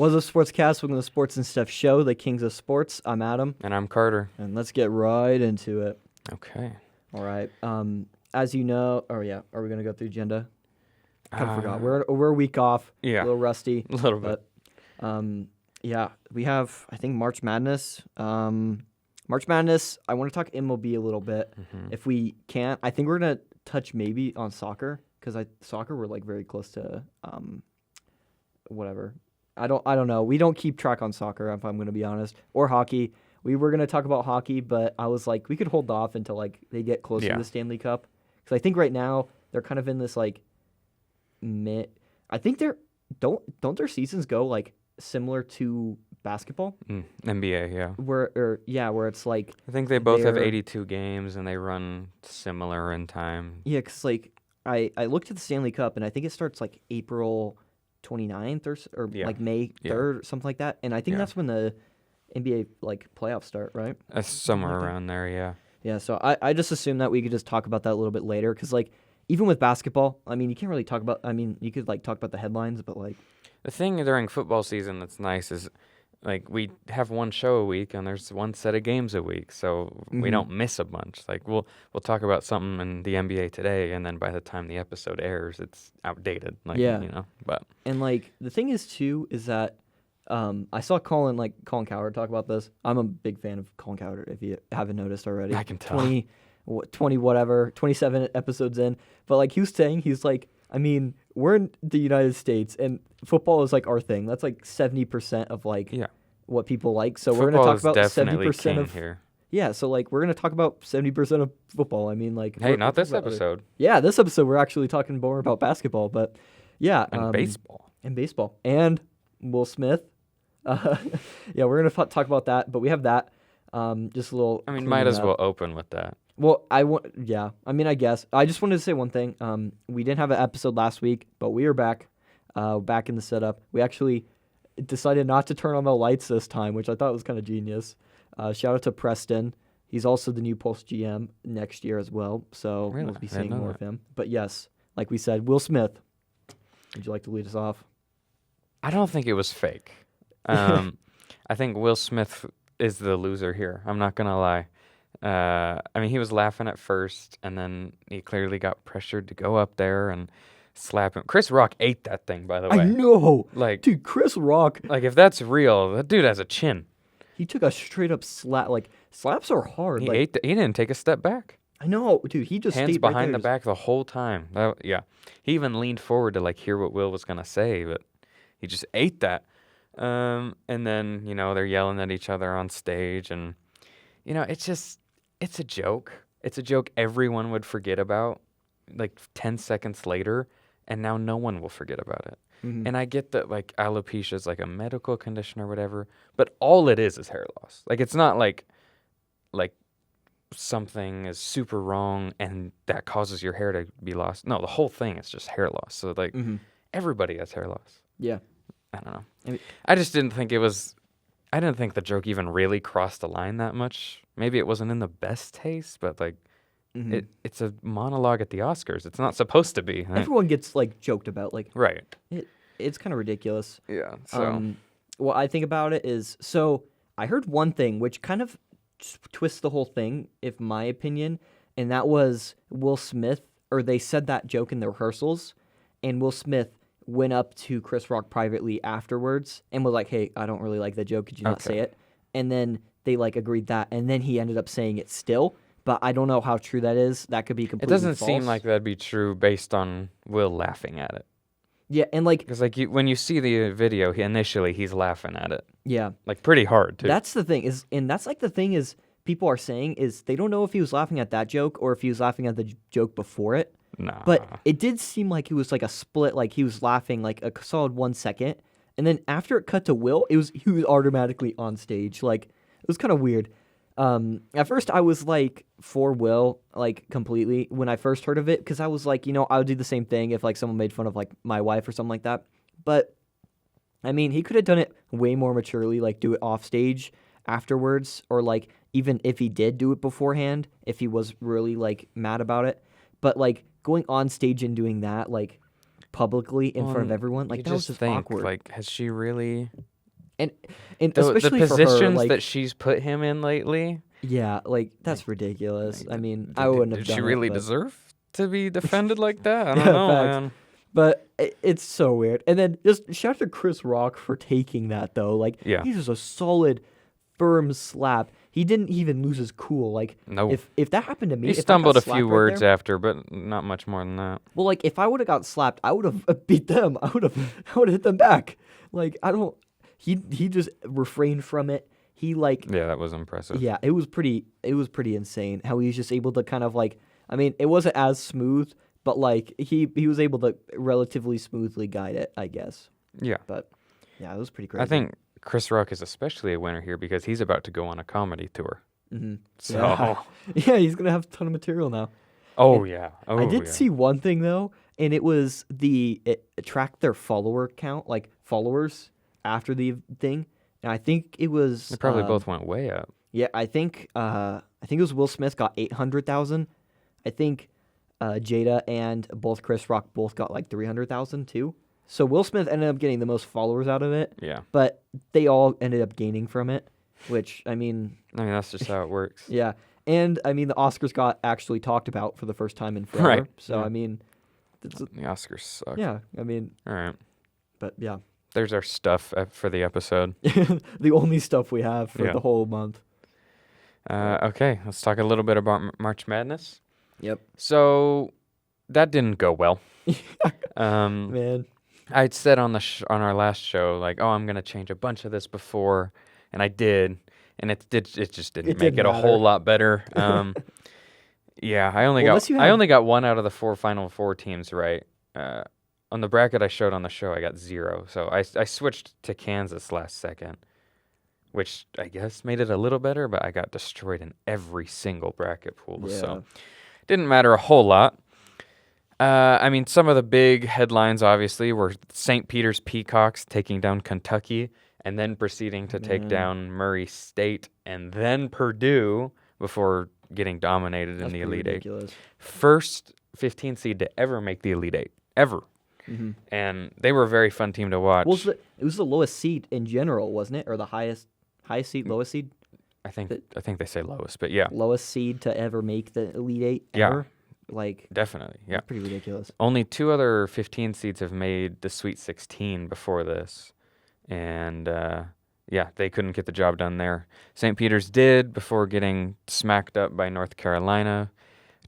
What's up, Sportscast? Welcome to the Sports and Stuff Show, the Kings of Sports. I'm Adam. And I'm Carter. And let's get right into it. Okay. All right. As you know, are we going to go through agenda? Kind of forgot. We're a week off. Yeah. A little rusty. A little bit. But, we have, I think, March Madness. March Madness, I want to talk MLB a little bit. Mm-hmm. If we can't, I think we're going to touch maybe on soccer, because soccer we're like very close to whatever. I don't know. We don't keep track on soccer, if I'm going to be honest, or hockey. We were going to talk about hockey, but I was like, we could hold off until like they get closer to the Stanley Cup, because I think right now they're kind of in this like I think don't their seasons go like similar to basketball? NBA, yeah. Where it's like I think they both have 82 games and they run similar in time. Yeah, because like I looked at the Stanley Cup and I think it starts like April 29th or like May 3rd or something like that, and I think that's when the NBA like playoffs start, right? Somewhere around there, yeah. Yeah, so I just assumed that we could just talk about that a little bit later, because like even with basketball, I mean, you can't really talk about. I mean, you could like talk about the headlines, but like the thing during football season that's nice is like we have one show a week and there's one set of games a week, so we don't miss a bunch. Like we'll talk about something in the NBA today, and then by the time the episode airs, it's outdated. Like, but and like the thing is too is that I saw Colin Cowherd talk about this. I'm a big fan of Colin Cowherd, if you haven't noticed already. I can tell. 27 episodes in, but like he was saying, he's like, I mean, we're in the United States and football is like our thing. That's like 70% of like what people like. So football we're going to talk about 70% of here. Yeah, so like we're going to talk about 70% of football. I mean, like hey, not this episode. Yeah, this episode we're actually talking more about basketball, but yeah, and baseball and Will Smith. Yeah, we're going to talk about that, but we have that. Just a little. I mean, might as well open with that. Well, I mean, I guess. I just wanted to say one thing. We didn't have an episode last week, but we are back in the setup. We actually decided not to turn on the lights this time, which I thought was kind of genius. Shout out to Preston. He's also the new Pulse GM next year as well, so we'll be seeing more of him. But yes, like we said, Will Smith. Would you like to lead us off? I don't think it was fake. I think Will Smith is the loser here. I'm not going to lie. I mean, he was laughing at first, and then he clearly got pressured to go up there and slap him. Chris Rock ate that thing, by the way. I know. Like, dude, Chris Rock. Like, if that's real, that dude has a chin. He took a straight up slap. Like, slaps are hard. He didn't take a step back. I know, dude. He just hands stayed behind right the back the whole time. He even leaned forward to like hear what Will was gonna say, but he just ate that. And then they're yelling at each other on stage, and it's a joke. It's a joke everyone would forget about like 10 seconds later, and now no one will forget about it. Mm-hmm. And I get that like alopecia is like a medical condition or whatever, but all it is hair loss. Like it's not like something is super wrong and that causes your hair to be lost. No, the whole thing is just hair loss. So like everybody has hair loss. Yeah. I don't know. I just didn't think I didn't think the joke even really crossed the line that much. Maybe it wasn't in the best taste, but like it's a monologue at the Oscars. It's not supposed to be. Everyone gets like joked about. Like right. It's kind of ridiculous. Yeah. So what I think about it is, so I heard one thing which kind of twists the whole thing, in my opinion, and that was Will Smith, or they said that joke in the rehearsals, and Will Smith went up to Chris Rock privately afterwards and was like, hey, I don't really like that joke. Could you not say it? And then they like agreed that, and then he ended up saying it still, but I don't know how true that is. That could be completely false. It doesn't seem like that'd be true based on Will laughing at it. Yeah, and like... Because like when you see the video, he's laughing at it. Yeah. Like pretty hard, too. That's the thing, is people are saying is they don't know if he was laughing at that joke or if he was laughing at the joke before it. Nah. But it did seem like it was like a split, like he was laughing like a solid 1 second. And then after it cut to Will, he was automatically on stage. Like, it was kind of weird. At first I was like for Will, like completely when I first heard of it, because I was like, I would do the same thing if like someone made fun of like my wife or something like that. But I mean, he could have done it way more maturely, like do it off stage afterwards, or like even if he did do it beforehand, if he was really like mad about it. But like going on stage and doing that like publicly in front of everyone, like that was just awkward. Like, has she really and The especially for her, positions like, that she's put him in lately. yeah, like that's ridiculous. I mean, I Did, wouldn't have did done she really it, but deserve to be defended like that? I don't yeah, know, facts. man. But it's so weird. And then just shout out to Chris Rock for taking that though. Like Yeah. he's just a solid, firm slap. He didn't even lose his cool. Like No. if that happened to me, He if I got stumbled a slapped few right words there, after, but not much more than that. well, like if I would have got slapped, I would have beat them. I would have hit them back. Like I don't. He just refrained from it. He like Yeah, that was impressive. yeah, it was pretty insane how he was just able to kind of like. I mean, it wasn't as smooth, but like he was able to relatively smoothly guide it, I guess. Yeah. But yeah, it was pretty crazy. I think Chris Rock is especially a winner here because he's about to go on a comedy tour. Mm-hmm. So, Yeah, he's gonna have a ton of material now. oh yeah, oh I did yeah. see one thing though, and it was it tracked their follower count, like followers after the thing, and I think it was They probably both went way up. yeah, I think it was Will Smith got 800,000. I think Jada and both Chris Rock both got like 300,000 too. So Will Smith ended up getting the most followers out of it, Yeah, but they all ended up gaining from it, which I mean, that's just how it works. yeah. And I mean, the Oscars got actually talked about for the first time in forever. Right, So yeah. I mean, The Oscars suck. yeah. I mean, All right, but yeah, there's our stuff for the episode. the only stuff we have for Yeah. the whole month. Okay, let's talk a little bit about March Madness. Yep. So that didn't go well. Man. I'd said on on our last show, like, oh, I'm gonna change a bunch of this before, and I did, and it just didn't It make didn't it a whole matter. lot better. Yeah, I only Well, got unless you have- one out of the final four teams right. On the bracket I showed on the show, I got 0. So I switched to Kansas last second, which I guess made it a little better, but I got destroyed in every single bracket pool. Yeah. So didn't matter a whole lot. I mean, some of the big headlines, obviously, were St. Peter's Peacocks taking down Kentucky and then proceeding to take down Murray State and then Purdue before getting dominated That's in the pretty Elite Eight. ridiculous. First 15 seed to ever make the Elite Eight, ever. Mm-hmm. And they were a very fun team to watch. Well, it was the lowest seed in general, wasn't it? Or the highest seed, lowest seed? I think they say lowest, but yeah, Lowest seed to ever make the Elite Eight Yeah. ever? Like, definitely. Yeah. that's pretty ridiculous. Only 2 other 15 seeds have made the Sweet 16 before this. And yeah, they couldn't get the job done there. St. Peter's did before getting smacked up by North Carolina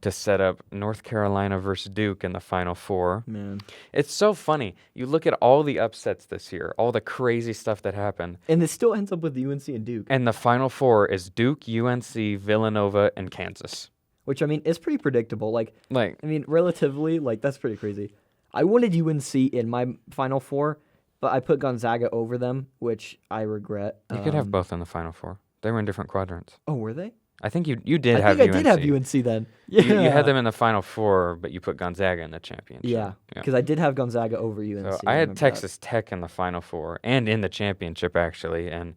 to set up North Carolina versus Duke in the Final Four. Man. It's so funny. You look at all the upsets this year, all the crazy stuff that happened. And it still ends up with UNC and Duke, And the Final Four is Duke, UNC, Villanova, and Kansas. which, I mean, is pretty predictable. Like, Like, I mean, relatively, like, that's pretty crazy. I wanted UNC in my Final Four, but I put Gonzaga over them, which I regret. you could have both in the Final Four. They were in different quadrants. Oh, were they? I think you did I have think I UNC. did have UNC then. Yeah. You had them in the Final Four, but you put Gonzaga in the championship. Yeah, because I did have Gonzaga over UNC. So I had remember that. Texas Tech in the Final Four and in the championship, actually. And,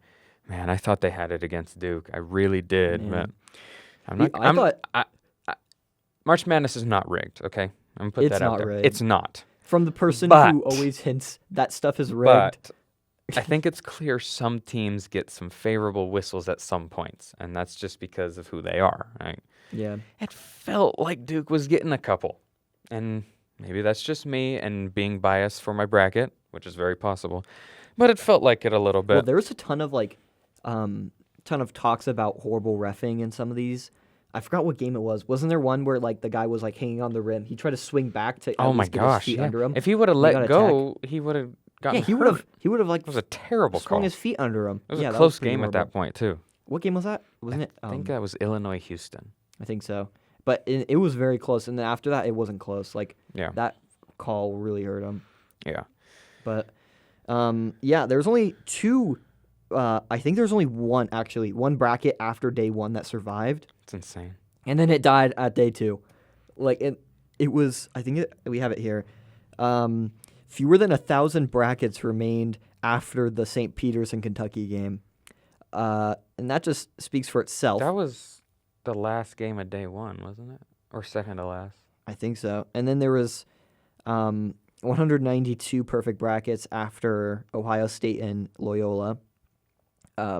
man, I thought they had it against Duke. I really did. Man. But I'm not. I thought I, March Madness is not rigged, okay? I'm going to put It's that out not there. rigged. It's not. from the person But- who always hints that stuff is rigged. But I think it's clear some teams get some favorable whistles at some points, and that's just because of who they are. Right? Yeah. It felt like Duke was getting a couple, and maybe that's just me and being biased for my bracket, which is very possible. But it felt like it a little bit. Well, there was a ton of talks about horrible reffing in some of these. I forgot what game it was. Wasn't there one where like the guy was like hanging on the rim? He tried to swing back to oh at my least get his gosh! feet Yeah. under him. If he would have He let got go, he would have gotten Yeah, he hurt. would have like It was a terrible swung call. his feet under him. It was yeah, a that close pretty game at that horrible. point too. What game was that? Wasn't it? I think that was Illinois-Houston. I think so. But it was very close, and then after that, it wasn't close. Like Yeah. that call really hurt him. Yeah. But yeah, there's only two. I think there's only one bracket after day one that survived, It's insane. and then it died at day two. Like it was. I think we have it here. Fewer than 1,000 brackets remained after the St. Peter's and Kentucky game, and that just speaks for itself. That was the last game of day one, wasn't it? Or second to last? I think so. And then there was 192 perfect brackets after Ohio State and Loyola.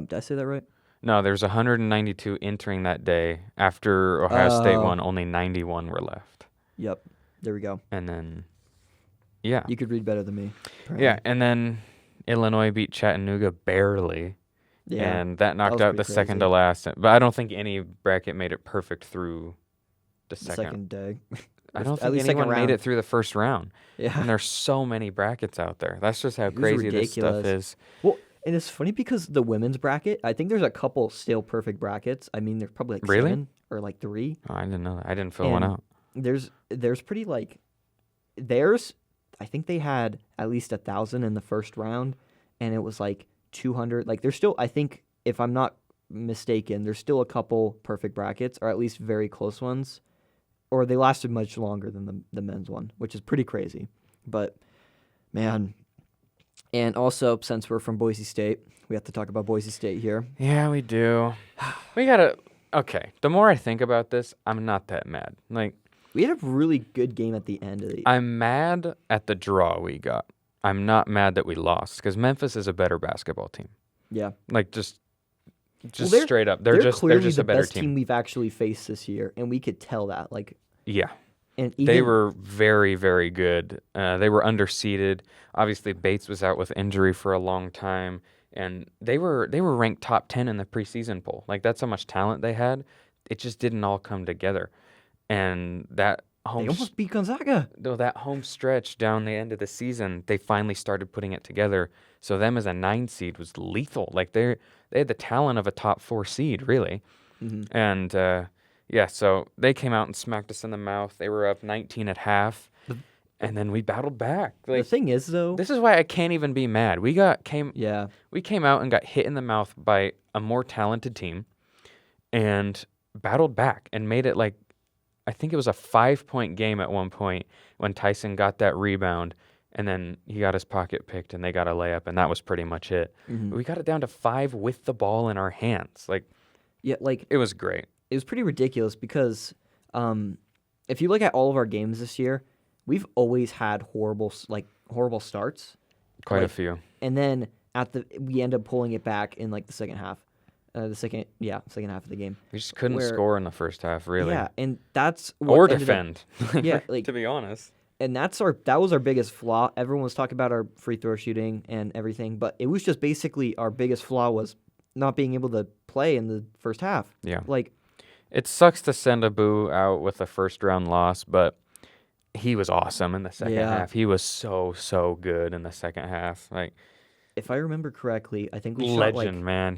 Did I say that right? No, there's 192 entering that day. After Ohio State Oh. won, only 91 were left. Yep. There we go. And then, yeah. You could read better than me. Yeah, and then Illinois beat Chattanooga barely. Yeah. And that knocked was out the pretty second to crazy. last. But I don't think any bracket made it perfect through the The second. second day. I don't At think least second anyone made round. it through the first round. Yeah. And there's so many brackets out there. That's just how It was crazy this stuff ridiculous. is. Well, and it's funny because the women's bracket, I think there's a couple still perfect brackets. I mean, there's probably like Really? 7 or like 3. Oh, I didn't know that. I didn't fill one And out. There's pretty like theirs. I think they had at least 1,000 in the first round, and it was like 200. Like there's still, I think, if I'm not mistaken, there's still a couple perfect brackets, or at least very close ones, or they lasted much longer than the men's one, which is pretty crazy. But man, and also since we're from Boise State, we have to talk about Boise State here. Yeah, we do. We gotta. Okay. The more I think about this, I'm not that mad. Like, We had a really good game at the end of the. I'm mad at the draw we got. I'm not mad that we lost because Memphis is a better basketball team. Yeah, Like, just they're- straight up, they're they're clearly just the a better best team we've actually faced this year, and we could tell that. Like, Yeah. and even, They were very, very good. They were underseeded. Obviously, Bates was out with injury for a long time, and they were ranked top 10 in the preseason poll. Like, that's how much talent they had. It just didn't all come together. And that they home almost beat Gonzaga. though that home stretch down the end of the season, they finally started putting it together. So them as a 9 seed was lethal. Like, they had the talent of a top 4 seed, really. Mm-hmm. And yeah, so they came out and smacked us in the mouth. They were up 19 at half, and then we battled back. The Like, thing is, though, this is why I can't even be mad. We came out and got hit in the mouth by a more talented team, and battled back and made it like, I think it was a 5-point game at one point when Tyson got that rebound, and then he got his pocket picked, and they got a layup, and that was pretty much it. Mhm. We got it down to 5 with the ball in our hands. Like, yeah, like it was great. it was pretty ridiculous because if you look at all of our games this year, we've always had horrible starts, Quite a like, few. and then we end up pulling it back in like the second half, second half of the game. We just couldn't where- score in the first half, really. Yeah, and that's Or what ended up- defend. Yeah, like- to be honest. and that was our biggest flaw. Everyone was talking about our free throw shooting and everything, but it was just basically our biggest flaw was not being able to play in the first half. Yeah. Like, It sucks to send Abu out with a first round loss, but he was awesome in the second Yeah. half. He was so good in the second half. Like, if I remember correctly, I think we shot legend, man.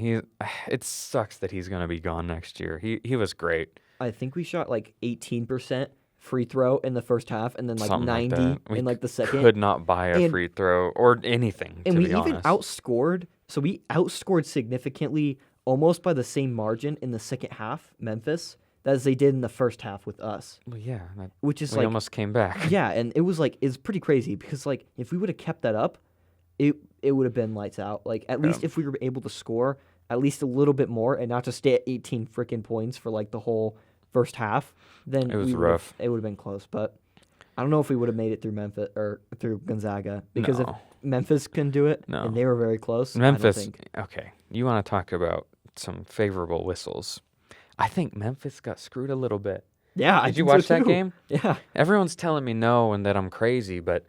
It sucks that he's gonna be gone next year. He was great. I think we shot like 18% free throw in the first half, and then like Something like 90 that. We in like the second. Could not buy a And- free throw or anything. And to we be even honest. outscored. So we outscored significantly, almost by the same margin in the second half, Memphis, as they did in the first half with us. Well, yeah, Which is we like, almost came back. yeah, and it was like it's pretty crazy because like if we would have kept that up, it would have been lights out. Like at least if we were able to score at least a little bit more and not just stay at 18 freaking points for like the whole first half, then It was we would've- rough. It would have been close, but I don't know if we would have made it through Memphis or through Gonzaga because if No. Memphis couldn't do it No. and they were very close, Memphis. I don't think. Okay, you want to talk about some favorable whistles? I think Memphis got screwed a little bit. Yeah, I Did you think so watch that too. game? Yeah. Everyone's telling me no and that I'm crazy, but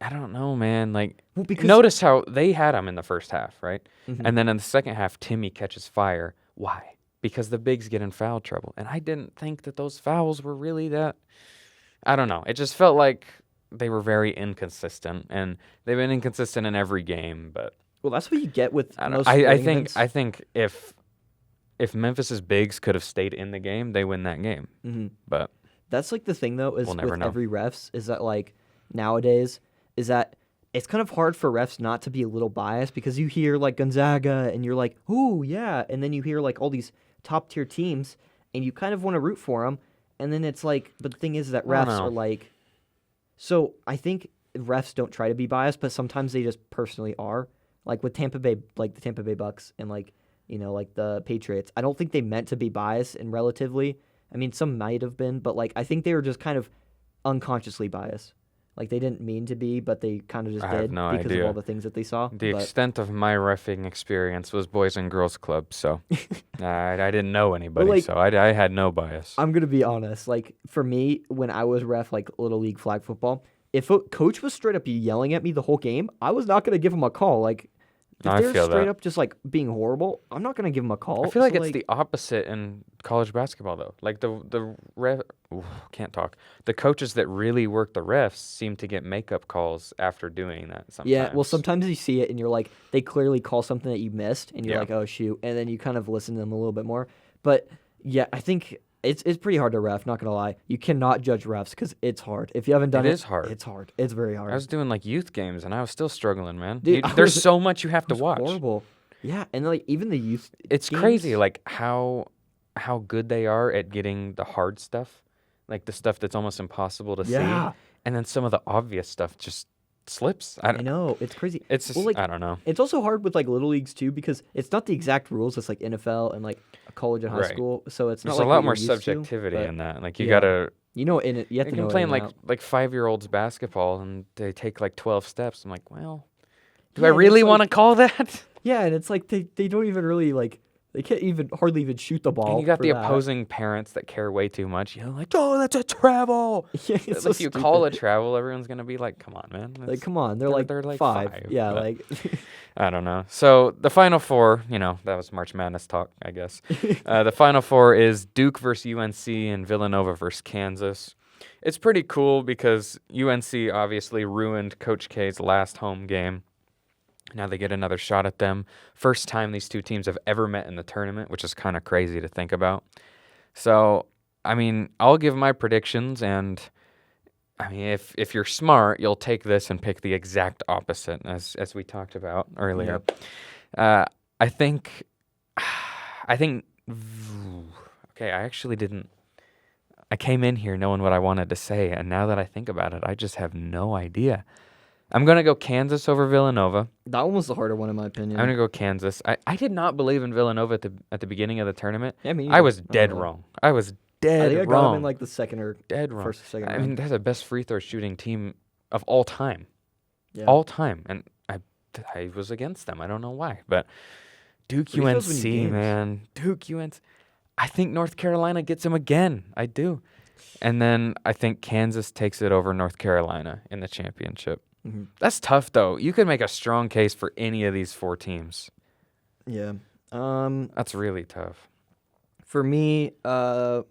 I don't know, man. Like, Well, because notice how they had him in the first half, right? Mhm. And then in the second half, Timmy catches fire. Why? Because the bigs get in foul trouble. And I didn't think that those fouls were really that. I don't know. It just felt like they were very inconsistent, and they've been inconsistent in every game. But well, that's what you get with I don't. most I sporting think. events. I think if Memphis's bigs could have stayed in the game, they win that game. Mhm. But That's like the thing though is We'll never with know. every refs is that like nowadays is that it's kind of hard for refs not to be a little biased because you hear like Gonzaga and you're like, "Ooh, yeah," and then you hear like all these top tier teams and you kind of want to root for them, and then it's like, but the thing is that I don't refs know. are like, so I think refs don't try to be biased, but sometimes they just personally are. Like with Tampa Bay, like the Tampa Bay Bucks and like like the Patriots. I don't think they meant to be biased and relatively. I mean, some might have been, but like I think they were just kind of unconsciously biased. Like they didn't mean to be, but they kind of just I have did no because of idea. all the things that they saw. The But extent of my reffing experience was Boys and Girls Club, so I didn't know anybody, like- so I had no bias. I'm gonna be honest. Like for me, when I was ref like little league flag football, if a coach was straight up yelling at me the whole game, I was not gonna give him a call. Like if I they're feel straight that. up just like being horrible, I'm not gonna give him a call. I feel like So, it's the opposite in college basketball, though. Like the ref, can't talk. The coaches that really work the refs seem to get makeup calls after doing that. Sometimes. Yeah, well, sometimes you see it and you're like, they clearly call something that you missed, and you're Yeah. like, oh shoot, and then you kind of listen to them a little bit more. But yeah, I think it's pretty hard to ref. Not gonna lie, you cannot judge refs because it's hard. If you haven't done it, is hard. It's hard. It's very hard. I was doing like youth games and I was still struggling, man. Dude, I there's was- so much you have to It's watch. horrible. Yeah, and like even the youth. It's games- crazy, like how good they are at getting the hard stuff, like the stuff that's almost impossible to Yeah. see, and then some of the obvious stuff just slips. I I don't. know it's crazy. It's just, Well, like, I don't know. It's also hard with like little leagues too because it's not the exact rules as like NFL and like college and high Right. school. So it's not There's like a what lot more you're used to, subjectivity but in that. Like you yeah. gotta. You know, in it, you have You to can know play it in in and like out. 5-year-olds basketball and they take like 12 steps. I'm like, well, do Yeah, I and really it's want to like- call that? Yeah, and it's like they don't even really like they can't even hardly even shoot the ball. And you got for the that. opposing parents that care way too much. You know, like, oh, that's a travel. Yeah, it's so If you call a stupid. travel, everyone's gonna be like, come on, man. Like, That's- come on, they're they're like like 5. 5, Yeah, but- like I don't know. So the Final Four, that was March Madness talk, I guess. The Final Four is Duke versus UNC and Villanova versus Kansas. It's pretty cool because UNC obviously ruined Coach K's last home game. Now they get another shot at them. First time these two teams have ever met in the tournament, which is kind of crazy to think about. So, I mean, I'll give my predictions, and I mean, if you're smart, you'll take this and pick the exact opposite, as we talked about earlier. I think. Okay, I actually didn't. I came in here knowing what I wanted to say, and now that I think about it, I just have no idea. I'm gonna go Kansas over Villanova. that one was the harder one in my opinion. I'm gonna go Kansas. I did not believe in Villanova at the beginning of the tournament. Yeah, me I neither. was don't dead know. wrong. I was I dead think I got wrong. them in like the second or dead wrong. first or second I round. mean, they're the best free throw shooting team of all time. Yeah. All time. And I was against them. I don't know why. But Duke Free throws win UNC, games. man. Duke UNC. I think North Carolina gets them again. I do. And then I think Kansas takes it over North Carolina in the championship. Mhm. That's tough, though. You could make a strong case for any of these 4 teams. Yeah. That's really tough. For me, let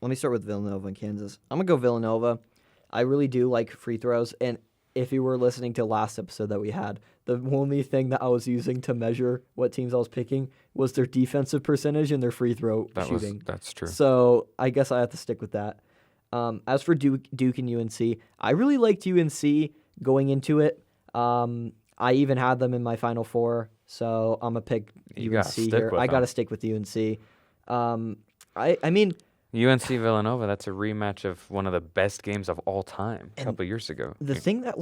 me start with Villanova and Kansas. I'm gonna go Villanova. I really do like free throws, and if you were listening to last episode that we had, the only thing that I was using to measure what teams I was picking was their defensive percentage and their free throw shooting. That's true. So I guess I have to stick with that. As for Duke and UNC, I really liked UNC going into it. I even had them in my Final Four, so I'm gonna pick You gotta UNC stick here. with I gotta them. stick with UNC. I mean, UNC Villanova, that's a rematch of one of the best games of all time a And couple years ago. the thing that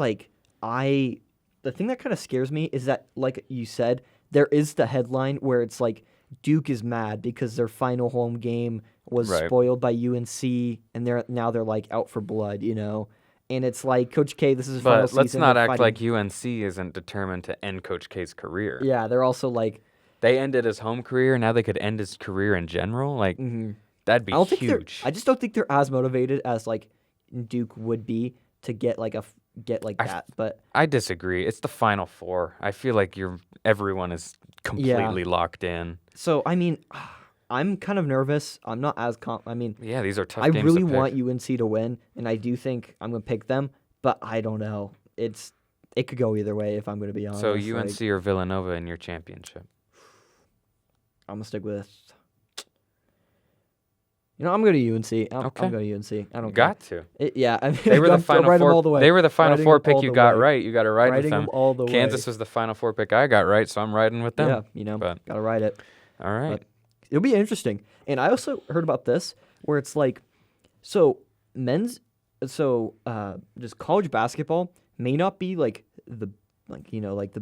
the thing that kind of scares me is that, like you said, there is the headline where it's like Duke is mad because their final home game was Right. spoiled by UNC, and they're like out for blood, And it's like, Coach K, this is his final But season. let's not they're act fighting- like UNC isn't determined to end Coach K's career. Yeah, they're also like, They ended his home career, now they could end his career in general. Like, that'd be I don't think huge. I just don't think they're as motivated as like Duke would be to get like that. But I disagree. It's the Final Four. I feel like everyone is completely locked in. so I mean, I'm kind of nervous. I'm not as Yeah, these are tough I games really to pick. want UNC to win, and I do think I'm gonna pick them, but I don't know. It could go either way if I'm gonna be honest. So like, UNC or Villanova in your championship? I'm gonna stick with. I'm going to UNC. Okay. I'm going to UNC. I don't You got to. Yeah, I mean, They were the I'm Final writing them all the Four. way. They were the Final Writing Four them pick all you the got way. right. You got to ride with Writing them. them all the way. Kansas was the Final Four pick I got right, so I'm riding with them. Yeah, But gotta write it. all right. It'll be interesting. And I also heard about this where it's like, just college basketball may not be the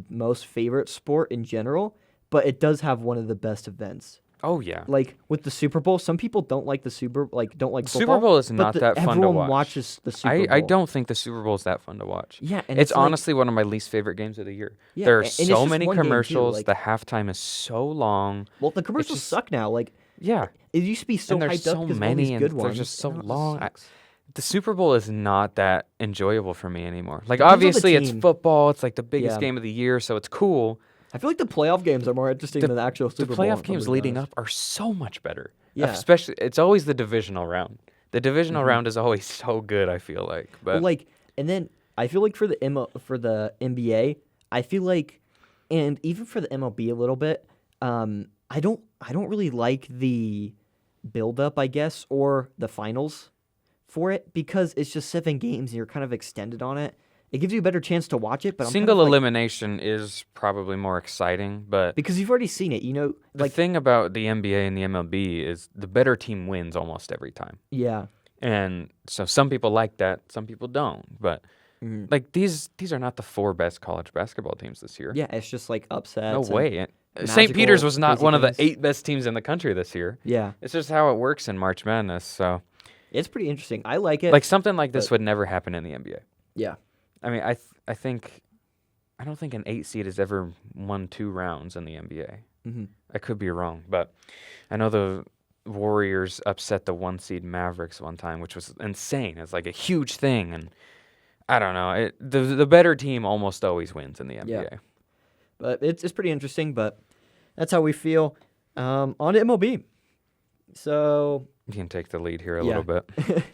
most favorite sport in general, but it does have one of the best events. Oh yeah. Like with the Super Bowl, some people don't like don't like Super football. Bowl is but not that fun to everyone watch. watches the Super Bowl. I don't think the Super Bowl is that fun to watch. Yeah, and it's it's like, honestly one of my least favorite games of the year. yeah, There are and it's so just many one game, too, commercials. like- The halftime is so long. well, the commercials just- suck now. Like Yeah. it used to be so And there's hyped up so because many, of all these and good they're ones. just so and now it long. sucks. The Super Bowl is not that enjoyable for me anymore. Like, Depends on the obviously, it's team. football. It's like the biggest Yeah. game of the year, so it's cool. I feel like the playoff games are more interesting than the actual The Super Bowl. playoff if I'm games gonna be leading honest. up are so much better. Yeah. Especially, it's always the divisional round. The divisional Mhm. round is always so good, I feel like. But Well, like, and then I feel like for the NBA, I feel like, and even for the MLB a little bit, I don't really like the build up, I guess, or the finals for it because it's just 7 games and you're kind of extended on it. It gives you a better chance to watch it, but I'm kind single of like, elimination is probably more exciting. But because you've already seen it, the thing about the NBA and the MLB is the better team wins almost every time. yeah, And so some people like that, some people don't. But mhm. like these are not the 4 best college basketball teams this year. Yeah, it's just like upsets. No and- way. St. magical, Peter's was not crazy one of the things. 8 best teams in the country this year. Yeah, It's just how it works in March Madness. So it's pretty interesting. I like it. like something like this but- would never happen in the NBA. Yeah. I mean, I don't think an 8 seed has ever won 2 rounds in the NBA. hmm I could be wrong, but I know the Warriors upset the 1 seed Mavericks one time, which was insane. It's like a huge thing, and I don't know. The better team almost always wins in the NBA. But it's pretty interesting, but that's how we feel. On to MLB. So, You can take the lead here a Yeah. little bit.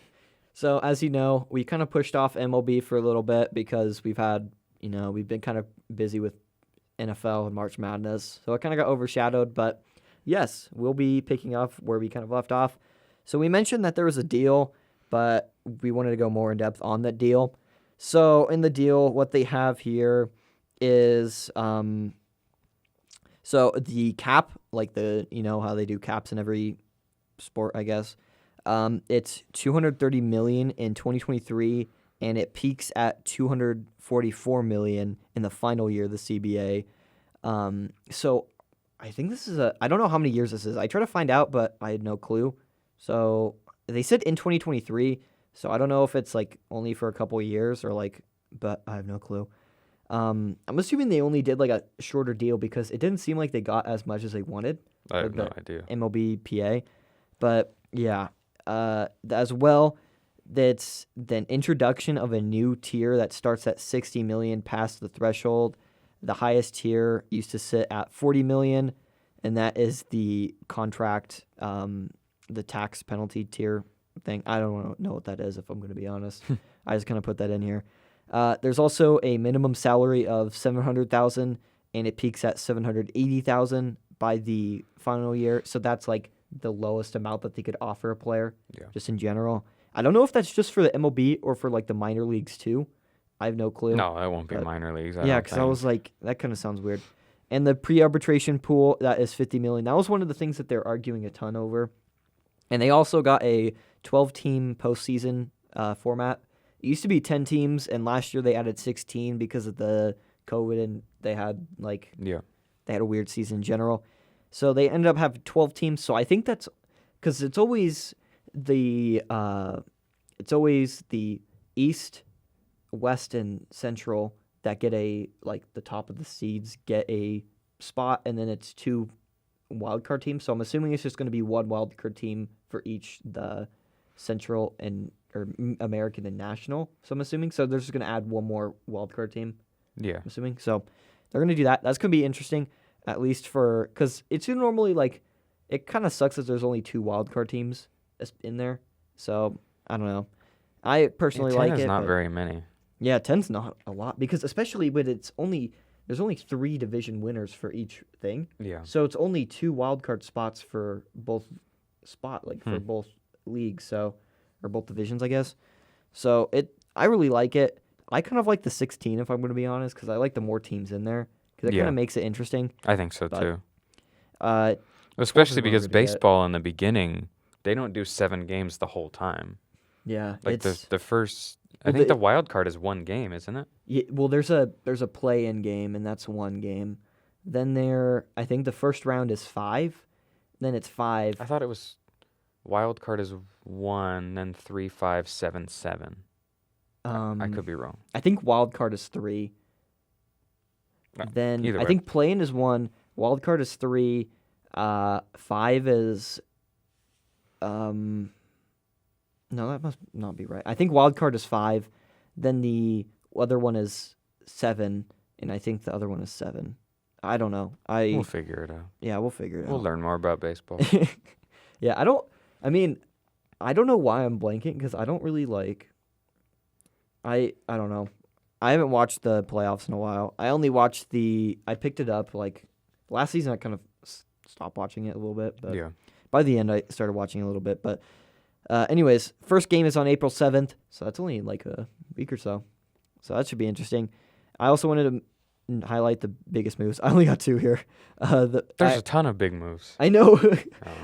so as you know, we kind of pushed off MLB for a little bit because we've been kind of busy with NFL and March Madness. So it kind of got overshadowed, but yes, we'll be picking up where we kind of left off. So we mentioned that there was a deal, but we wanted to go more in depth on that deal. So in the deal, what they have here is so the cap, like how they do caps in every sport, I guess. It's $230 million in 2023, and it peaks at $244 million in the final year of the CBA. So I think this is I don't know how many years this is. I tried to find out, but I had no clue. So they said in 2023. So I don't know if it's like only for a couple of years or but I have no clue. I'm assuming they only did like a shorter deal because it didn't seem like they got as much as they wanted. I have Or no the idea. MLBPA. But yeah, as well, that's the introduction of a new tier that starts at 60 million past the threshold. The highest tier used to sit at 40 million, and that is the contract, the tax penalty tier thing. I don't know what that is, if I'm going to be honest. I just kind of put that in here. There's also a minimum salary of $700,000, and it peaks at $780,000 by the final year. So that's like the lowest amount that they could offer a player, just in general. I don't know if that's just for the MLB or for like the minor leagues too. I have no clue. No, that won't be but- minor leagues. Yeah, because I was like, that kind of sounds weird. And the pre-arbitration pool, that is $50 million. That was one of the things that they're arguing a ton over. And they also got a 12-team postseason format. It used to be 10 teams, and last year they added 16 because of the COVID, and they had they had a weird season in general. So they ended up having 12 teams. So I think that's because it's always the East, West, and Central that get the top of the seeds get a spot, and then it's 2 wildcard teams. So I'm assuming it's just going to be 1 wildcard team for each the Central or American and National. So I'm assuming they're just going to add 1 more wildcard team. Yeah. I'm assuming so. They're going to do that. That's going to be interesting, at least because it's normally it kind of sucks that there's only 2 wildcard teams in there. So I don't know. I personally 10 like is it. not but- very many. Yeah, 10's not a lot because especially when there's only 3 division winners for each thing. Yeah. So it's only 2 wildcard spots for both for both leagues, or both divisions, I guess. So I really like it. I kind of like the 16, if I'm going to be honest, because I like the more teams in there because it kind of makes it interesting. I think so But, too. Sports Especially are because harder to get. baseball in the beginning, they don't do 7 games the whole time. Yeah, Like it's the first, I Well, think the- the wild card is 1 game, isn't it? yeah, well, there's a play-in game, and that's 1 game. Then I think the first round is 5, then it's 5. I thought it was wild card is 1, then 3, 5, 7, 7. I could be wrong. I think wild card is 3. No, Then either I way. think play-in is 1. Wild card is 3. 5 is no, that must not be right. I think wild card is 5. Then the other one is 7, and I think the other one is 7. I don't know. We'll figure it out. Yeah, we'll figure it We'll out. learn more about baseball. Yeah, I don't know why I'm blanking because I don't really like. I don't know. I haven't watched the playoffs in a while. I only watched I picked it up like last season. I kind of stopped watching it a little bit, but Yeah. by the end I started watching a little bit. But anyways, first game is on April 7th, so that's only like a week or so. So that should be interesting. I also wanted to highlight the biggest moves. I only got 2 here. There's a ton of big moves. I know.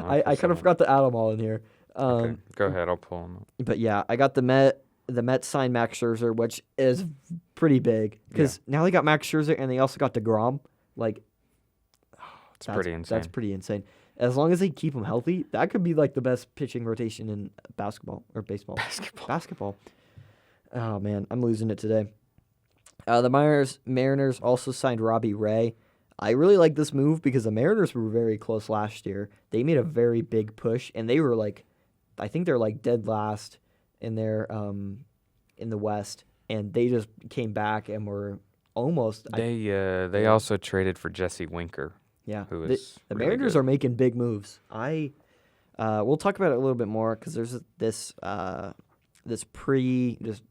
I I kind of forgot to add them all in here. Okay, go ahead. I'll pull them up. But yeah, I got the Mets signed Max Scherzer, which is pretty big because now they got Max Scherzer and they also got DeGrom. Like, It's pretty insane. That's pretty insane. As long as they keep him healthy, that could be like the best pitching rotation in basketball or baseball. Basketball. Oh man, I'm losing it today. The Mariners also signed Robbie Ray. I really like this move because the Mariners were very close last year. They made a very big push, and they were like, I think they're like dead last in their in the West, and they just came back and were almost. They also traded for Jesse Winker. Yeah, who the is really Mariners good. are making big moves. We'll talk about it a little bit more because there's this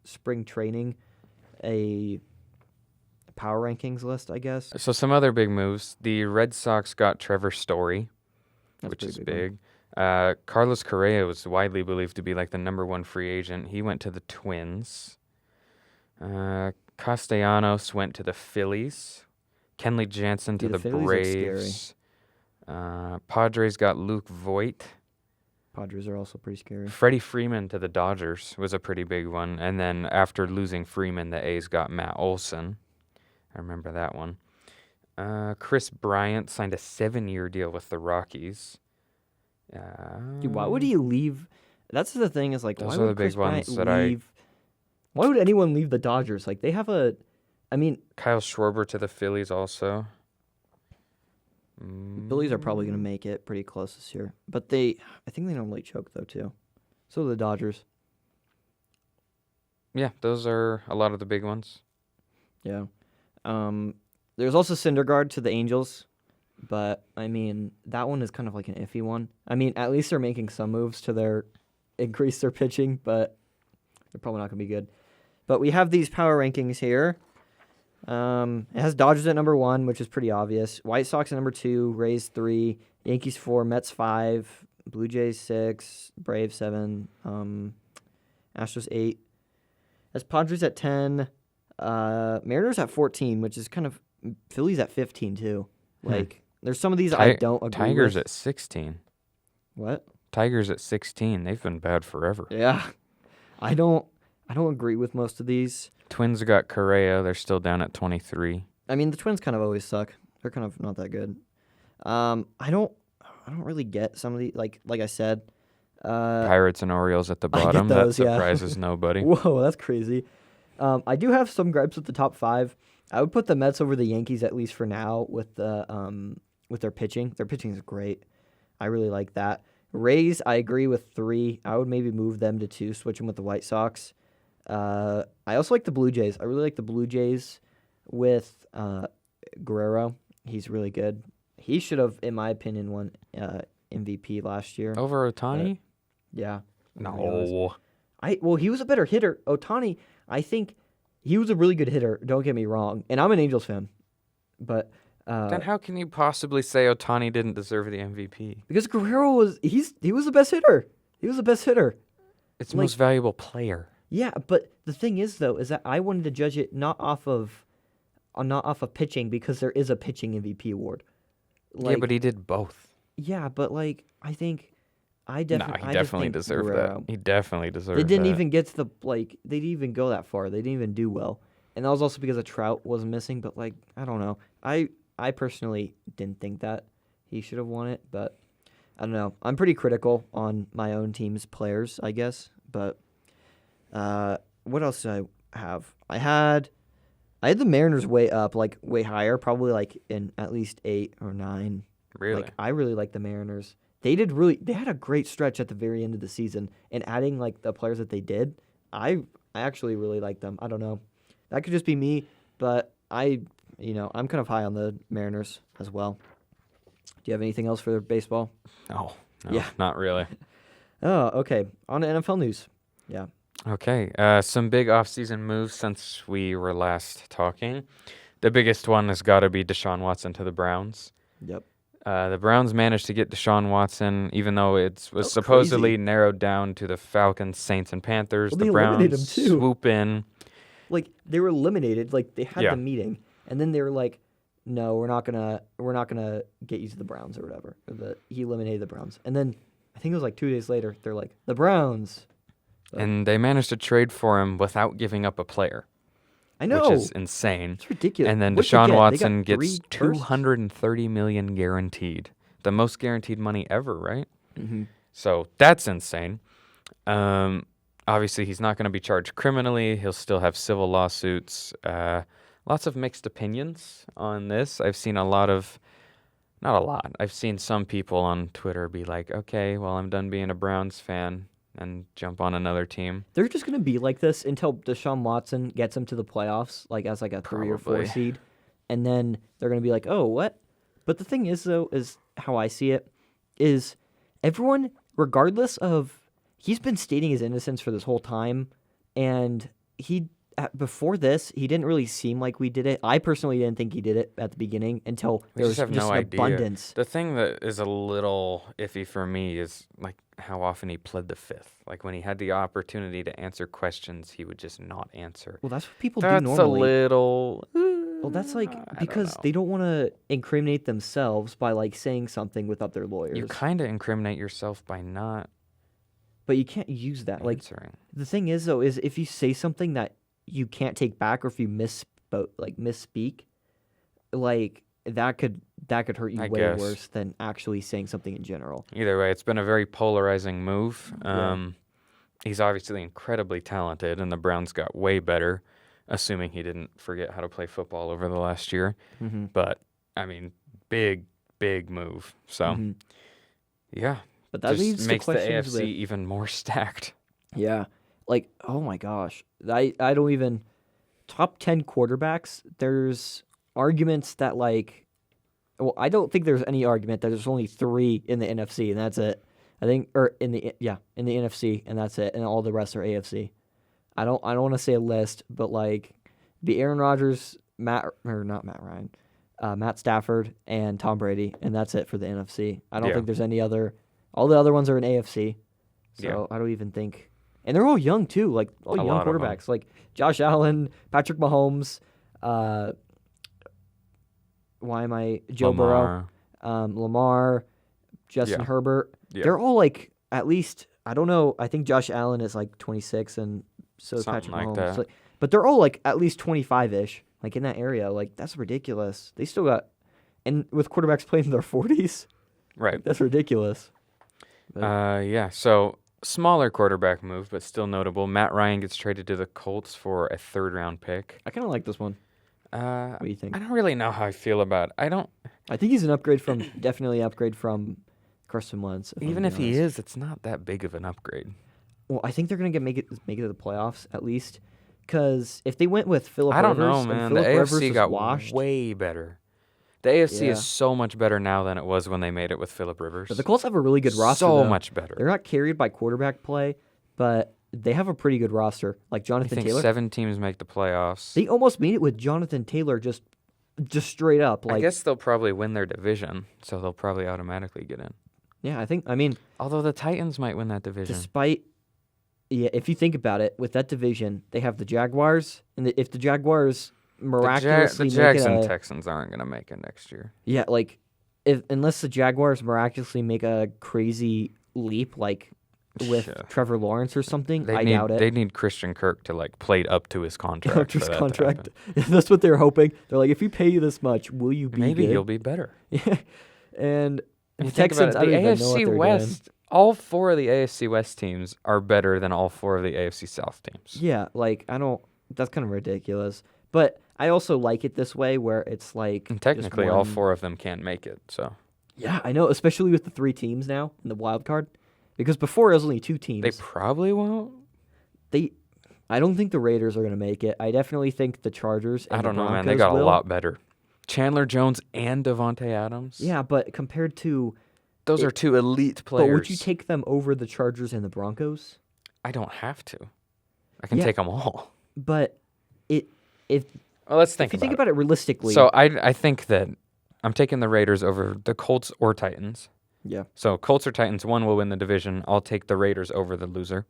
spring training, a power rankings list, I guess. So some other big moves. The Red Sox got Trevor Story, That's which pretty is big big. Carlos Correa was widely believed to be like the number 1 free agent. He went to the Twins. Castellanos went to the Phillies. Kenley Jansen to Dude, the the Phillies look Braves. Padres got Luke Voigt. Padres are also pretty scary. Freddie Freeman to the Dodgers was a pretty big one. And then after losing Freeman, the A's got Matt Olson. I remember that one. Chris Bryant signed a 7-year deal with the Rockies. Dude, why would he leave? That's the thing is like, Those why are would the big Chris Bryant ones that I- leave? Why would anyone leave the Dodgers? Like they have I mean, Kyle Schwarber to the Phillies also. the Phillies are probably going to make it pretty close this year, but I think they normally choke though too. So do the Dodgers. Yeah, those are a lot of the big ones. Yeah. There's also Syndergaard to the Angels, but I mean that one is kind of like an iffy one. I mean, at least they're making some moves to increase their pitching, but they're probably not going to be good. But we have these power rankings here. It has Dodgers at number 1, which is pretty obvious. White Sox at number 2, Rays 3, Yankees 4, Mets 5, Blue Jays 6, Braves 7, Astros 8. That's Padres at 10, Mariners at 14, which is kind of Phillies at 15 too. Like there's some of these I don't agree Tigers with. at 16. What? Tigers at 16. They've been bad forever. Yeah, I don't agree with most of these. Twins got Correa. They're still down at 23. I mean, the Twins kind of always suck. They're kind of not that good. I don't really get some of the like I said. Pirates and Orioles at the I get bottom. those, That yeah. surprises nobody. Whoa, that's crazy. I do have some gripes with the top 5. I would put the Mets over the Yankees at least for now with their pitching. Their pitching is great. I really like that. Rays, I agree with 3. I would maybe move them to 2, switch them with the White Sox. I also like the Blue Jays. I really like the Blue Jays with Guerrero. He's really good. He should have, in my opinion, won MVP last year. Over Ohtani? Yeah. No. He was a better hitter. Ohtani, I think he was a really good hitter. Don't get me wrong. And I'm an Angels fan. But Then how can you possibly say Ohtani didn't deserve the MVP? because Guerrero he was the best hitter. He was the best hitter. It's the most valuable player. Yeah, but the thing is though, is that I wanted to judge it not off of pitching because there is a pitching MVP award. Yeah, but he did both. Yeah, but like I think I He definitely deserved that. He definitely deserved They that. didn't even get to they didn't even go that far. They didn't even do well. And that was also because a Trout was missing, but like I don't know. I personally didn't think that he should have won it, but I don't know. I'm pretty critical on my own team's players, I guess. But what else did I have? I had the Mariners way up, like way higher, probably like in at least 8 or 9. Really? Like I really like the Mariners. They had a great stretch at the very end of the season, and adding like the players that they did, I actually really like them. I don't know. That could just be me, but I'm kind of high on the Mariners as well. Do you have anything else for baseball? No, Yeah. not really. Oh, okay. On to NFL news. Yeah. Okay, some big offseason moves since we were last talking. The biggest one has got to be Deshaun Watson to the Browns. Yep. The Browns managed to get Deshaun Watson, even though it was That's supposedly crazy. narrowed down to the Falcons, Saints, and Panthers. Well, The they eliminated Browns him, too. swoop in. Like they were eliminated. Like they had Yeah. the meeting, and then they were like, "No, we're not gonna get you to the Browns or whatever." He eliminated the Browns, and then I think it was like 2 days later, they're like, "The Browns." And they managed to trade for him without giving up a player, I know. which is insane. It's ridiculous. And then What'd they Deshaun get? They got Watson gets 3 firsts? $230 million guaranteed, the most guaranteed money ever, right? Mhm. So that's insane. Obviously, he's not going to be charged criminally. He'll still have civil lawsuits. Lots of mixed opinions on this. I've seen not a lot. I've seen some people on Twitter be like, okay, well, I'm done being a Browns fan and jump on another team. They're just gonna be like this until Deshaun Watson gets them to the playoffs, like as like a 3 or 4 Probably. seed, and then they're gonna be like, "Oh, what?" But the thing is, though, is how I see it, is everyone, regardless of, he's been stating his innocence for this whole time, and before this, he didn't really seem like we did it. I personally didn't think he did it at the beginning until We there just was have just no an idea. abundance. The thing that is a little iffy for me is like how often he pled the fifth. Like when he had the opportunity to answer questions, he would just not answer. Well, that's what people That's do a normally. little. Well, that's like I don't because know. they don't want to incriminate themselves by like saying something without their lawyers. You kind of incriminate yourself by not But you can't use that. Like answering. the thing is, though, is if you say something that you can't take back, or if you misspeak, like that could hurt you I way guess. worse than actually saying something in general. Either way, it's been a very polarizing move. Yeah. He's obviously incredibly talented, and the Browns got way better, assuming he didn't forget how to play football over the last year. Mm-hmm. But, I mean, big move. So, yeah. But that leads Just to makes the questions AFC with, even more stacked. yeah, like oh my gosh, I don't even top 10 quarterbacks. There's arguments that like, well, I don't think there's any argument that there's only 3 in the NFC, and that's it. I think, or in the NFC, and that's it, and all the rest are AFC. I don't want to say a list, but like, be Aaron Rodgers, Matt Stafford, and Tom Brady, and that's it for the NFC. I don't Yeah. think there's any other. All the other ones are in AFC, so Yeah. I don't even think. And they're all young too, like all A young lot of 'em. quarterbacks, like Josh Allen, Patrick Mahomes. Joe Burrow, Lamar, Justin Yeah. Herbert. Yeah. They're all like at least, I don't know. I think Josh Allen is like 26, and so is Something Patrick like Mahomes. that. Like, but they're all like at least 25-ish, like in that area. Like that's ridiculous. They still got, and with quarterbacks playing in their 40s, Right. that's ridiculous. Yeah. So, smaller quarterback move, but still notable. Matt Ryan gets traded to the Colts for a 3rd-round pick. I kind of like this one. What do you think? I don't really know how I feel about it. I think he's an upgrade from definitely an upgrade from Carson Wentz. Even if he honest. is, it's not that big of an upgrade. Well, I think they're gonna make it to the playoffs at least, because if they went with Philip I don't Rivers, know, and man. The Phillip Rivers AFC was got washed. way better. The AFC Yeah. is so much better now than it was when they made it with Philip Rivers. But the Colts have a really good roster. So though. much better. They're not carried by quarterback play, but they have a pretty good roster. Like I Jonathan think Taylor, 7 teams make the playoffs. they almost made it with Jonathan Taylor just straight up. Like, I guess they'll probably win their division, so they'll probably automatically get in. yeah, I mean, Although the Titans might win that division. if you think about it, with that division, they have the Jaguars, and if the Jaguars miraculously the Jags make and it Texans aren't going to make it next year. like unless the Jaguars miraculously make a crazy leap, like with Yeah. Trevor Lawrence or something, I They doubt it. need Christian Kirk to like play up to his contract. Up to for his that to contract. happen. That's what they're hoping. They're like, if we pay you this much, will you be Maybe good? he'll be better. And If The you think about Texans, it, I the don't even know what AFC they're West, all 4 of the AFC West teams are better than all 4 of the AFC South teams. Yeah, like I don't. That's kind of ridiculous. But I also like it this way, where it's like And just technically, all one- 4 of them can't make it. So Yeah, I know, especially with the 3 teams now in the wild card, because before it was only 2 teams. they probably won't. I don't think the Raiders are going to make it. I definitely think the Chargers and I don't the know, man. Broncos They got will. a lot better. Chandler Jones and Devontae Adams. Yeah, but compared to, Those are 2 elite players. but would you take them over the Chargers and the Broncos? I don't have to. I can Yeah. take them all. But if Well, let's think you about think it. about it realistically, So I think that I'm taking the Raiders over the Colts or Titans. yeah, So Colts or Titans, one will win the division. I'll take the Raiders over the loser.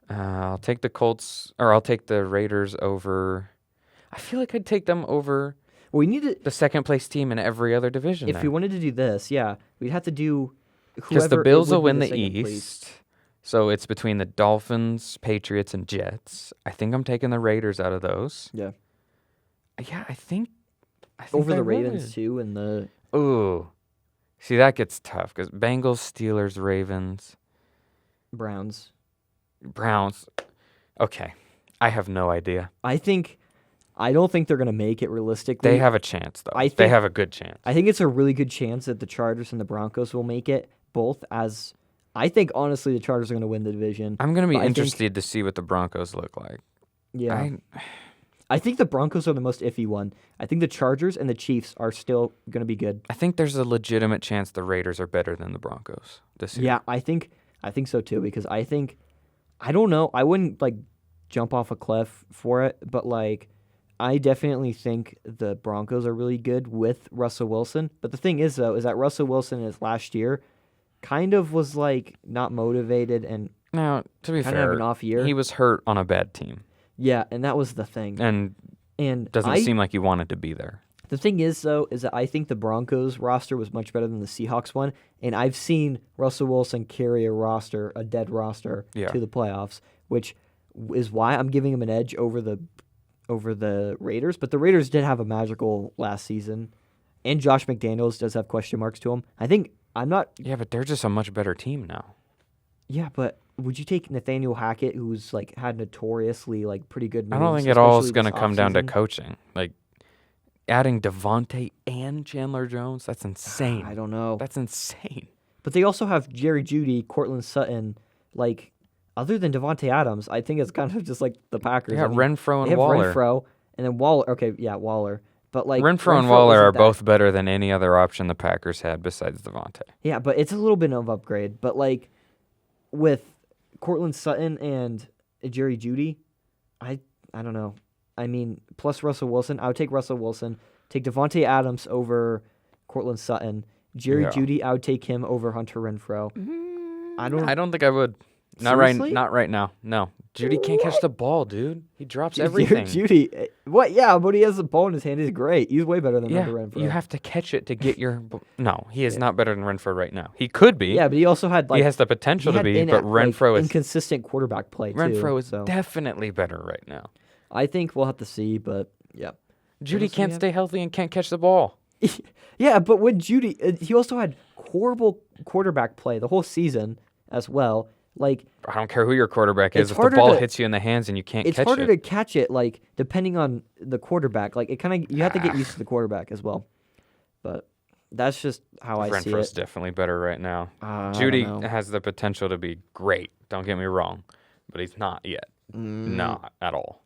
I'll take the Colts, or I'll take the Raiders over. I feel like I'd take them over we need to. the second place team in every other division. If we wanted to do this, yeah, we'd have to do. Because the whoever- it Bills will would be win the second place. East. So it's between the Dolphins, Patriots, and Jets. I think I'm taking the Raiders out of those. Yeah, Yeah, I think over I the Ravens would. too, and the Ooh. See, that gets tough because Bengals, Steelers, Ravens, Browns. Browns. Okay. I have no idea. I don't think they're gonna make it realistically. They have a chance, though. I They think- have a good chance. I think it's a really good chance that the Chargers and the Broncos will make it. Both as I think honestly the Chargers are gonna win the division. I'm going to be but I think- interested to see what the Broncos look like. Yeah, I think the Broncos are the most iffy one. I think the Chargers and the Chiefs are still gonna be good. I think there's a legitimate chance the Raiders are better than the Broncos this year. Yeah, I think so too because I don't know. I wouldn't like jump off a cliff for it, but like I definitely think the Broncos are really good with Russell Wilson. But the thing is though, is that Russell Wilson his last year kind of was like not motivated and Now, to be kind of have fair, an off year. he was hurt on a bad team Yeah, and that was the thing. and And doesn't seem like he wanted to be there. the thing is though, is that I think the Broncos roster was much better than the Seahawks one, and I've seen Russell Wilson carry a dead roster Yeah. to the playoffs, which is why I'm giving him an edge over the Raiders. But the Raiders did have a magical last season, and Josh McDaniels does have question marks to him. I'm not. Yeah, but they're just a much better team now. Yeah, but would you take Nathaniel Hackett, who's like had notoriously like pretty good moves? I don't think it all is especially going to this come down to offseason? coaching. Like, adding Devontae and Chandler Jones, that's insane. I don't know. That's insane. But they also have Jerry Jeudy, Cortland Sutton. Like, other than Devontae Adams, I think it's kind of just like the Packers. They got Renfro they and have Waller. Renfro, and then Waller. Okay, yeah, Waller. But like Renfro and Waller are isn't that- both better than any other option the Packers had besides Devontae. Yeah, but it's a little bit of upgrade. But like with Cortland Sutton and Jerry Jeudy, I don't know. I mean, plus Russell Wilson, I would take Russell Wilson. Take Devontae Adams over Cortland Sutton. Jerry Yeah. Jeudy, I would take him over Hunter Renfro. I don't think I would. Not Seriously? Not right now. No. Judy can't catch the ball, dude. He drops everything. Jeudy, what? Yeah, but he has the ball in his hand. He's great. He's way better than Yeah, Hunter Renfro. you have to catch it to get your. No, he is not better than Renfro right now. He could be. Yeah, but he also had like he has the potential to be, but Renfro is inconsistent quarterback play too. Renfro is so definitely better right now. I think we'll have to see, but yeah. Judy else do we can't have? stay healthy and can't catch the ball. Yeah, but when Jeudy, he also had horrible quarterback play the whole season as well. Like I don't care who your quarterback is. It's If the harder ball to- hits you in the hands and you can't it's catch harder it, to catch it, like depending on the quarterback. Like it kind of you have to get used to the quarterback as well. But that's just how I see Renfro's it. definitely better right now. I don't Judy know. has the potential to be great. Don't get me wrong, but he's not yet. Not at all.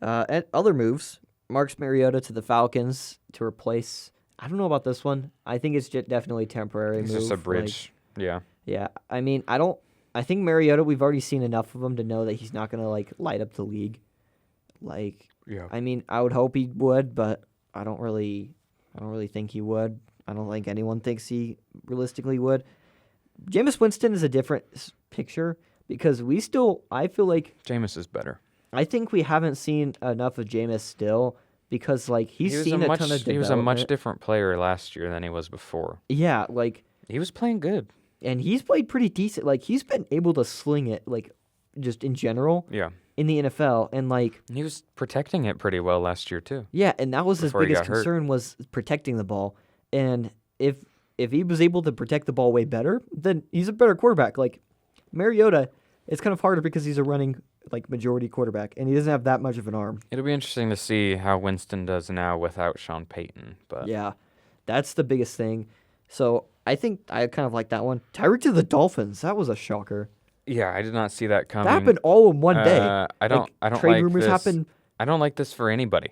And other moves, Marcus Mariota to the Falcons to replace. I don't know about this one. I think it's definitely temporary. It's move. just a like- bridge. Yeah. yeah, I mean, I think Mariota. We've already seen enough of him to know that he's not gonna like light up the league. Like, Yeah. I mean, I would hope he would, but I don't really think he would. I don't think anyone thinks he realistically would. Jameis Winston is a different picture because I feel like Jameis is better. I think we haven't seen enough of Jameis still because like he's He was seen a a much ton of he was a much development. different player last year than he was before. Yeah, like, He was playing good. and he's played pretty decent. Like he's been able to sling it, like just in general Yeah. in the NFL, and like He was protecting it pretty well last year too. yeah, and that was his Before he biggest got hurt. concern was protecting the ball, and if he was able to protect the ball way better, then he's a better quarterback. Like Mariota, it's kind of harder because he's a running like majority quarterback, and he doesn't have that much of an arm. It'll be interesting to see how Winston does now without Sean Payton. But Yeah, that's the biggest thing. So I think I kind of like that one. Tyreek to the Dolphins. That was a shocker. yeah, I did not see that coming. That happened all in one day. I don't trade like rumors this. happen. I don't like this for anybody.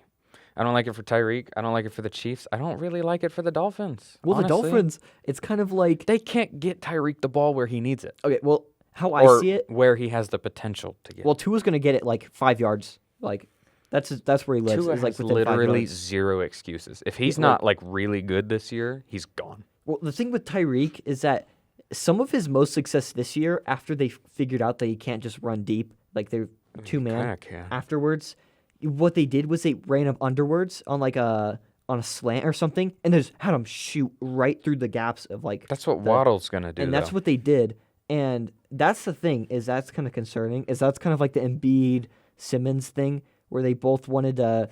I don't like it for Tyreek. I don't like it for the Chiefs. I don't really like it for the Dolphins. Well, honestly. the Dolphins, it's kind of like They can't get Tyreek the ball where he needs it. okay. Well, how Or I see it. where he has the potential to get Well, Tua's going to get it like 5 yards. Like that's where he lives. Tua is like has within 5 literally yards. zero excuses. If he's Yeah, not like really good this year, he's gone. Well, the thing with Tyreek is that some of his most success this year, after they figured out that he can't just run deep, like they're two man. Kinda can. Afterwards, what they did was they ran him underwards on like a slant or something, and they just had him shoot right through the gaps of like. That's what Waddle's gonna do. And that's though. what they did, and that's the thing is that's kind of concerning. Is that's kind of like the Embiid Simmons thing where they both wanted to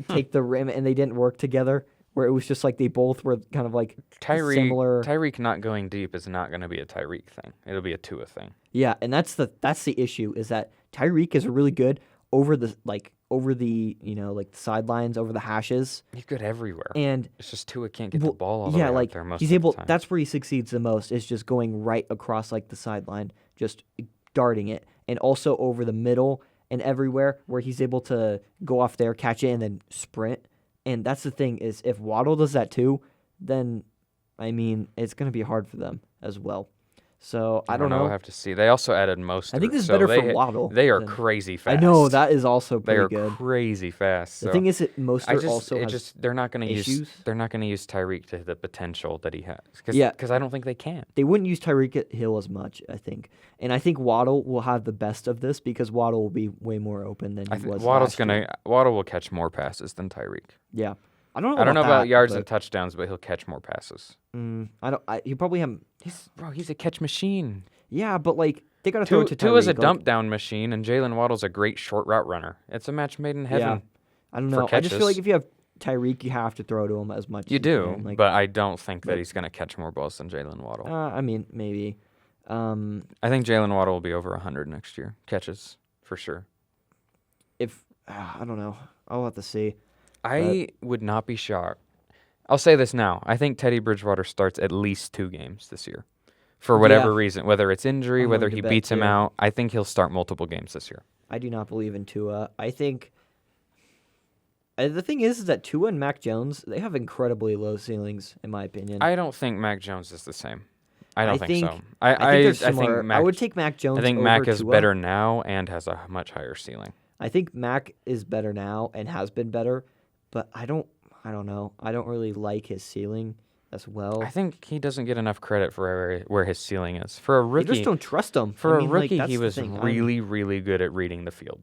take the rim and they didn't work together. Where it was just like they both were kind of like similar. Tyreek not going deep is not going to be a Tyreek thing. It'll be a Tua thing. Yeah, and that's the issue is that Tyreek is really good over the the sidelines, over the hashes. He's good everywhere. And it's just Tua can't get the ball all the yeah, way like out there most he's of able. the time. That's where he succeeds the most is just going right across like the sideline, just darting it, and also over the middle and everywhere where he's able to go off there, catch it, and then sprint. And that's the thing is if Waddle does that too, then I mean it's gonna be hard for them as well. So I don't know. We'll have to see. They also added Mostert. I think this is so better they, for Waddle. They are than- crazy fast. I know that is also They pretty are good. crazy fast. The so thing is that Mostert also it has just they're not going to use issues. they're not going to use Tyreek to the potential that he has. Yeah. Because I don't think they can. They wouldn't use Tyreek Hill as much, I think. And I think Waddle will have the best of this because Waddle will be way more open than he was last year. Waddle will catch more passes than Tyreek. Yeah. I don't know about that, yards but, and touchdowns, but he'll catch more passes. you probably have. He's a catch machine. Yeah, but like they gotta throw it to Tyreek. Tua's a dump down machine, and Jalen Waddle's a great short route runner. It's a match made in heaven. Yeah. I don't know. I just feel like if you have Tyreek, you have to throw to him as much. You as do, can. Like, but I don't think that he's going to catch more balls than Jalen Waddle. I mean, maybe. I think Jalen Waddle will be over 100 next year. Catches, for sure. I don't know. I'll have to see. I would not be shocked. I'll say this now. I think Teddy Bridgewater starts at least 2 games this year. For whatever reason, whether it's injury, I'm whether willing he to bet beats him too. out, I think he'll start multiple games this year. I do not believe in Tua. I think the thing is that Tua and Mac Jones, they have incredibly low ceilings, in my opinion. I don't think Mac Jones is the same. I don't think so. I think they're similar. think Mac, I would take Mac Jones I think over Mac is Tua. better now and has a much higher ceiling. I think Mac is better now and has been better, but I don't know. I don't really like his ceiling as well. I think he doesn't get enough credit for where his ceiling is. For a I rookie, just don't trust him. for I a mean, like, rookie, that's he the was thing. really, really good at reading the field.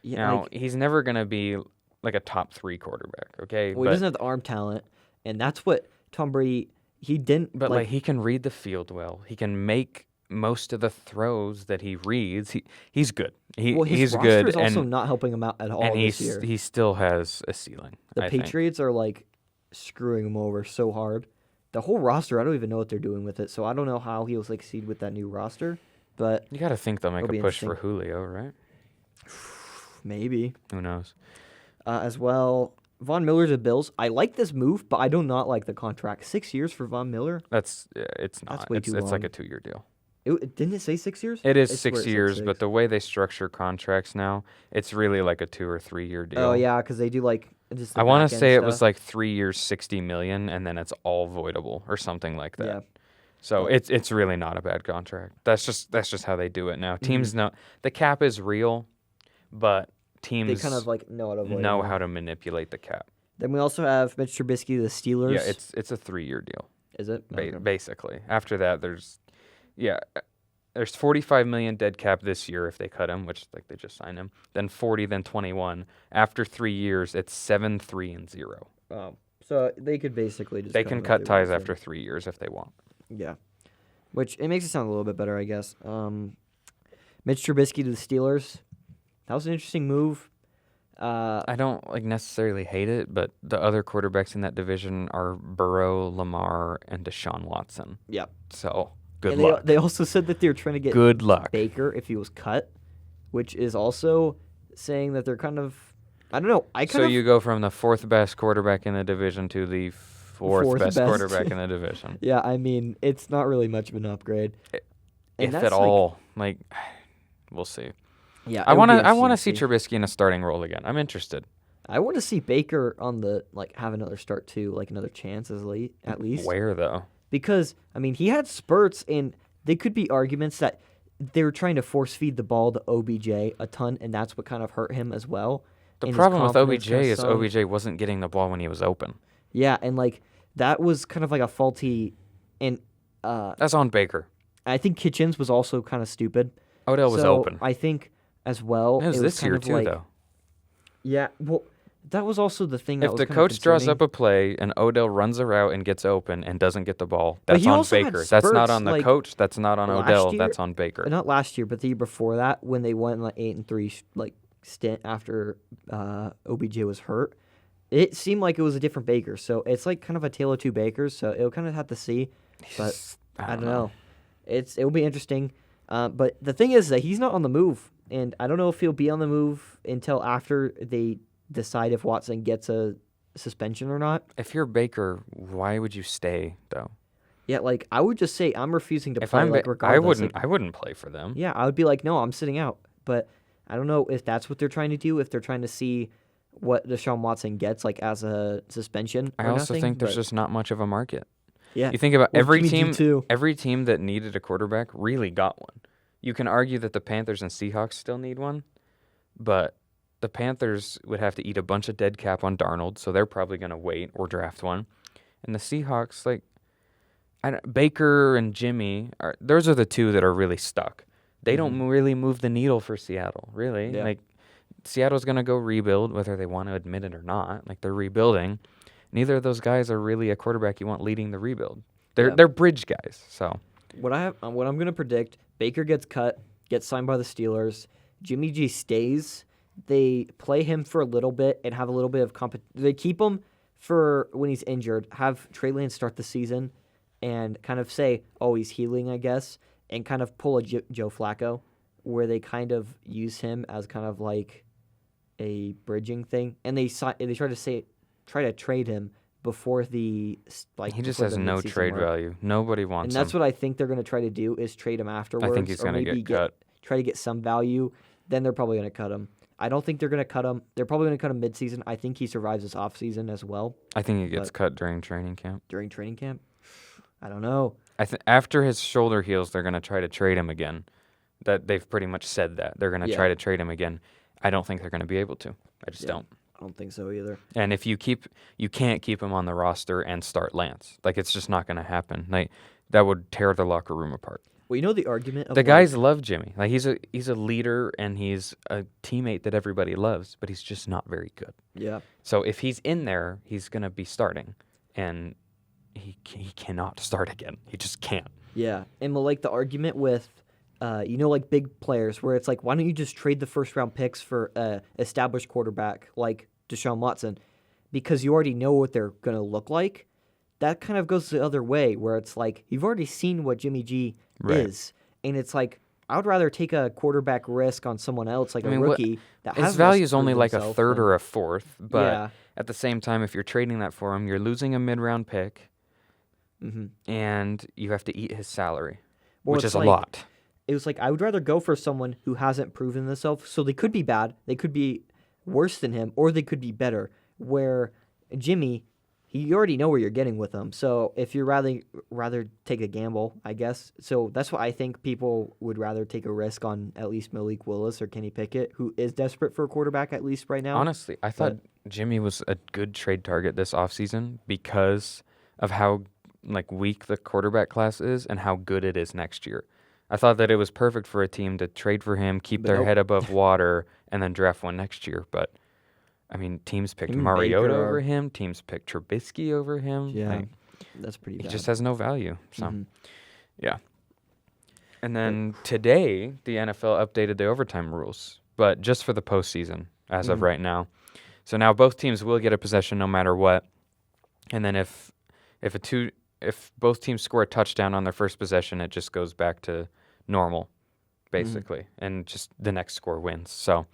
Yeah, Now, like, he's never going to be like a top 3 quarterback, okay? well, he doesn't have the arm talent, and that's what Tom Brady. He didn't. But like he can read the field well. He can make most of the throws that he reads. He's good. His He's roster good, is also and not helping him out at all this year. he still has a ceiling. The I think. Patriots are like screwing him over so hard. The whole roster, I don't even know what they're doing with it. So I don't know how he'll succeed with that new roster. But You got to think they'll make It'll a be push for interesting. Julio, right? maybe Who knows? as well. Von Miller's a Bills. I like this move, but I do not like the contract. 6 years for Von Miller. It's not. way It's too like long. a 2-year deal. Didn't it say 6 years? It is I swear 6 it said years, 6. but the way they structure contracts now, it's really like a 2 or 3 year deal. Oh yeah, because they do like just. I want to say it was like 3 years, $60 million, and then it's all voidable or something like that. Yeah. So it's really not a bad contract. That's just how they do it now. Teams know the cap is real, but teams They kind of like know how to avoid know it. how to manipulate the cap. Then we also have Mitch Trubisky, the Steelers. Yeah, it's a 3-year deal Is it? Okay. basically. After that, there's $45 million dead cap this year if they cut him, which like they just signed him. Then 40, then 21. After 3 years, it's 7, 3, and 0. Oh, so they could basically just. They cut can him if cut they ties wanted after 3 years if they want. to. Yeah, which it makes it sound a little bit better, I guess. Mitch Trubisky to the Steelers. That was an interesting move. I don't necessarily hate it, but the other quarterbacks in that division are Burrow, Lamar, and Deshaun Watson. Yep. So good And luck. They also said that they were trying to get Good luck. Baker if he was cut, which is also saying that they're kind of, I don't know. So you go from the fourth best quarterback in the division to the fourth best quarterback in the division. Yeah, I mean, it's not really much of an upgrade. If at all. We'll see. Yeah, I want to see Trubisky in a starting role again. I'm interested. I want to see Baker on the have another start too, another chance at least. Where though? Because I mean, he had spurts, and they could be arguments that they were trying to force feed the ball to OBJ a ton, and that's what kind of hurt him as well. The problem with OBJ is OBJ wasn't getting the ball when he was open. Yeah, and that was kind of a faulty, and that's on Baker. I think Kitchens was also kind of stupid. Odell was open. I think as well. It was this year too, though. Yeah, well, that was also the thing. If the coach draws up a play and Odell runs a route and gets open and doesn't get the ball, that's on Baker. That's not on the coach. That's not on Odell. That's on Baker. Not last year, but the year before that, when they went 8-3 stint after OBJ was hurt, it seemed like it was a different Baker. So it's kind of a tale of two Bakers. So it'll kind of have to see, but I don't know. It'll be interesting. But the thing is that he's not on the move, and I don't know if he'll be on the move until after they decide if Watson gets a suspension or not. If you're Baker, why would you stay though? Yeah, I would just say I'm refusing to play. Regardless, I wouldn't play for them. Yeah, I would be no, I'm sitting out. But I don't know if that's what they're trying to do. If they're trying to see what Deshaun Watson gets as a suspension. I also think there's just not much of a market. Yeah, you think about every team that needed a quarterback really got one. You can argue that the Panthers and Seahawks still need one, but the Panthers would have to eat a bunch of dead cap on Darnold, so they're probably going to wait or draft one. And the Seahawks, Baker and Jimmy, those are the two that are really stuck. They don't really move the needle for Seattle, really. Yeah. Seattle's going to go rebuild, whether they want to admit it or not. They're rebuilding. Neither of those guys are really a quarterback you want leading the rebuild. They're bridge guys. So what I'm going to predict: Baker gets cut, gets signed by the Steelers. Jimmy G stays. They play him for a little bit and have a little bit of They keep him for when he's injured. Have Trey Lance start the season, and kind of say, "Oh, he's healing," I guess, and kind of pull a Joe Flacco, where they kind of use him as kind of a bridging thing, and they try to trade him before the he just has no trade value. Nobody wants him. And that's what I think they're going to try to do is trade him afterwards. I think he's going to get cut. Try to get some value. Then they're probably going to cut him. I don't think they're going to cut him. They're probably going to cut him mid-season. I think he survives this offseason as well. I think he gets cut during training camp. During training camp? I don't know. After his shoulder heals, they're going to try to trade him again. That they've pretty much said that. They're going to try to trade him again. I don't think they're going to be able to. I just don't. I don't think so either. And if you can't keep him on the roster and start Lance. It's just not going to happen. That would tear the locker room apart. Well, the argument of the guys love Jimmy. He's a leader and he's a teammate that everybody loves, but he's just not very good. Yeah. So if he's in there, he's going to be starting, and he cannot start again. He just can't. Yeah, and the argument with big players where it's why don't you just trade the first round picks for established quarterback like Deshaun Watson, because you already know what they're going to look like. That kind of goes the other way, where it's you've already seen what Jimmy G is, and it's I would rather take a quarterback risk on someone else, a rookie that has his value is only himself a third or a fourth, but at the same time, if you're trading that for him, you're losing a mid-round pick, and you have to eat his salary, which is a lot. It was I would rather go for someone who hasn't proven themselves, so they could be bad, they could be worse than him, or they could be better, where Jimmy, you already know where you're getting with them. So if you rather take a gamble, I guess. So that's why I think people would rather take a risk on at least Malik Willis or Kenny Pickett, who is desperate for a quarterback at least right now. Honestly, I thought Jimmy was a good trade target this offseason because of how weak the quarterback class is and how good it is next year. I thought that it was perfect for a team to trade for him, keep their head above water, and then draft one next year. But teams picked Mariota over him. Teams picked Trubisky over him. Yeah, that's pretty bad. He just has no value. So, yeah. And then today, the NFL updated the overtime rules, but just for the postseason. as of right now. So now both teams will get a possession no matter what. And then if both teams score a touchdown on their first possession, it just goes back to normal, basically, and just the next score wins. So,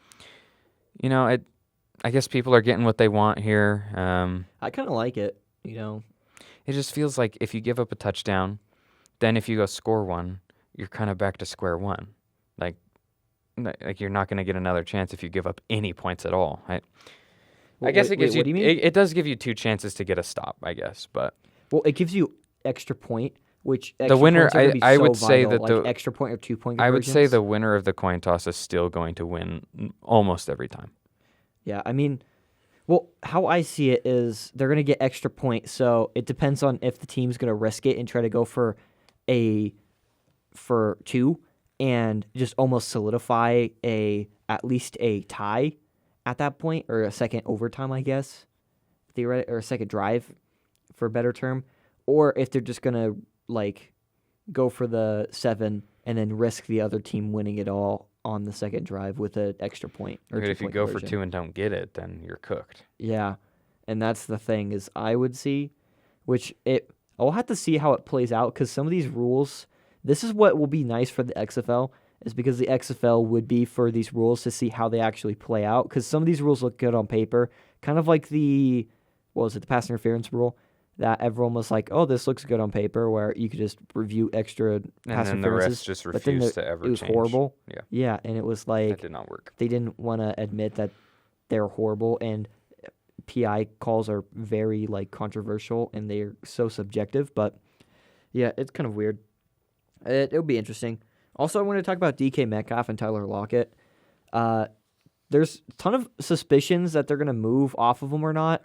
I guess people are getting what they want here. I kind of like it, It just feels like if you give up a touchdown, then if you go score one, you're kind of back to square one. Like you're not going to get another chance if you give up any points at all. I guess it gives you. What do you mean? It does give you 2 chances to get a stop, I guess, but it gives you extra point, which the winner. I would say that the extra point or 2-point. I would say the winner of the coin toss is still going to win almost every time. Yeah, I mean, how I see it is they're going to get extra points, so it depends on if the team's going to risk it and try to go for 2 and just almost solidify at least a tie at that point, or a second overtime, I guess, theoretically, or a second drive, for a better term, or if they're just gonna go for the 7 and then risk the other team winning it all on the second drive with an extra point. Or if you go for 2 and don't get it, then you're cooked. Yeah, and that's the thing is I would see, I'll have to see how it plays out because some of these rules. This is what will be nice for the XFL. Is because the XFL would be for these rules to see how they actually play out. Because some of these rules look good on paper, kind of like the pass interference rule that everyone was like, "Oh, this looks good on paper," where you could just review extra pass interferences. And then the refs just refused to ever change. It was horrible. Yeah, and it was like that did not work. They didn't want to admit that they're horrible, and PI calls are very controversial and they're so subjective. But yeah, it's kind of weird. It'll be interesting. Also, I want to talk about DK Metcalf and Tyler Lockett. There's a ton of suspicions that they're going to move off of them or not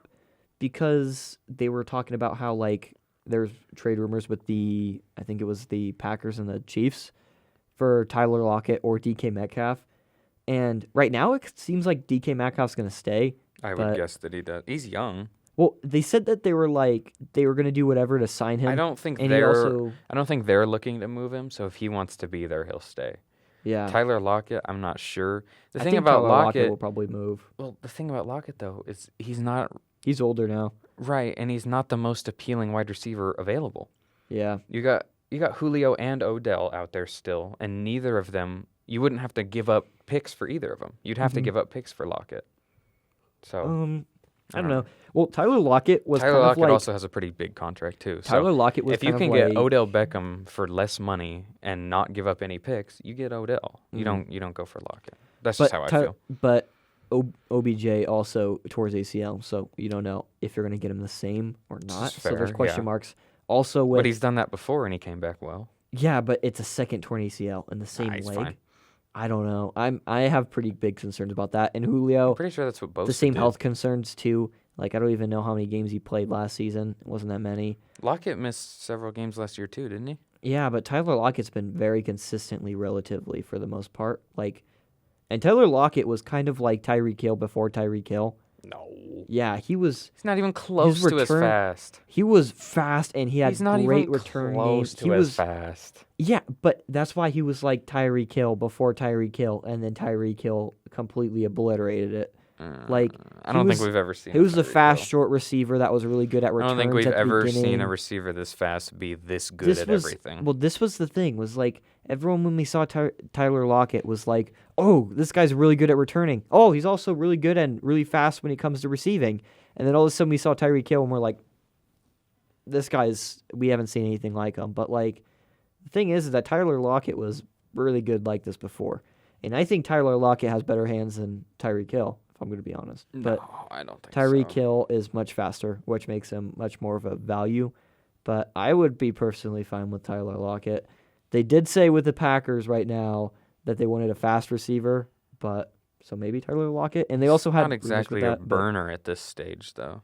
because they were talking about how, there's trade rumors with I think it was the Packers and the Chiefs for Tyler Lockett or DK Metcalf. And right now, it seems like DK Metcalf's going to stay. I would guess that he does. He's young. Well, they said that they were going to do whatever to sign him. I don't think they're looking to move him. So if he wants to be there, he'll stay. Yeah. Tyler Lockett, I'm not sure. I think Tyler Lockett will probably move. Well, the thing about Lockett though is he's not. He's older now. Right, and he's not the most appealing wide receiver available. Yeah. You got Julio and Odell out there still, and neither of them. You wouldn't have to give up picks for either of them. You'd have to give up picks for Lockett. So. I don't know. Well, Tyler Lockett was Tyler Lockett also has a pretty big contract too. Tyler Lockett was if you can get Odell Beckham for less money and not give up any picks, you get Odell. You don't go for Lockett. That's just how I feel. But OBJ also tore his ACL, so you don't know if you're going to get him the same or not. Fair, so there's question marks. Also, but he's done that before and he came back well. Yeah, but it's a second torn ACL in the same leg. Fine. I don't know. I have pretty big concerns about that. And Julio, I'm pretty sure that's what both. The same health concerns too. I don't even know how many games he played last season. It wasn't that many. Lockett missed several games last year too, didn't he? Yeah, but Tyler Lockett's been very consistently, relatively for the most part. And Tyler Lockett was kind of like Tyreek Hill before Tyreek Hill. No. Yeah, he was. He's not even close to as fast. He was fast, and he had great return games. He was fast. Yeah, but that's why he was like Tyreek Hill before Tyreek Hill, and then Tyreek Hill completely obliterated it. I don't think we've ever seen. He was a fast, short receiver that was really good at returns. I don't think we've ever seen a receiver this fast be this good at everything. Well, this was the thing. Was everyone when we saw Tyler Lockett was like, "Oh, this guy's really good at returning. Oh, he's also really good and really fast when it comes to receiving." And then all of a sudden we saw Tyreek Hill and we're like, "This guy's we haven't seen anything like him." But the thing is that Tyler Lockett was really good like this before, and I think Tyler Lockett has better hands than Tyreek Hill. I'm going to be honest. But no, I don't think Tyreek Hill is much faster, which makes him much more of a value. But I would be personally fine with Tyler Lockett. They did say with the Packers right now that they wanted a fast receiver, so maybe Tyler Lockett. And they also had not exactly a burner at this stage, though.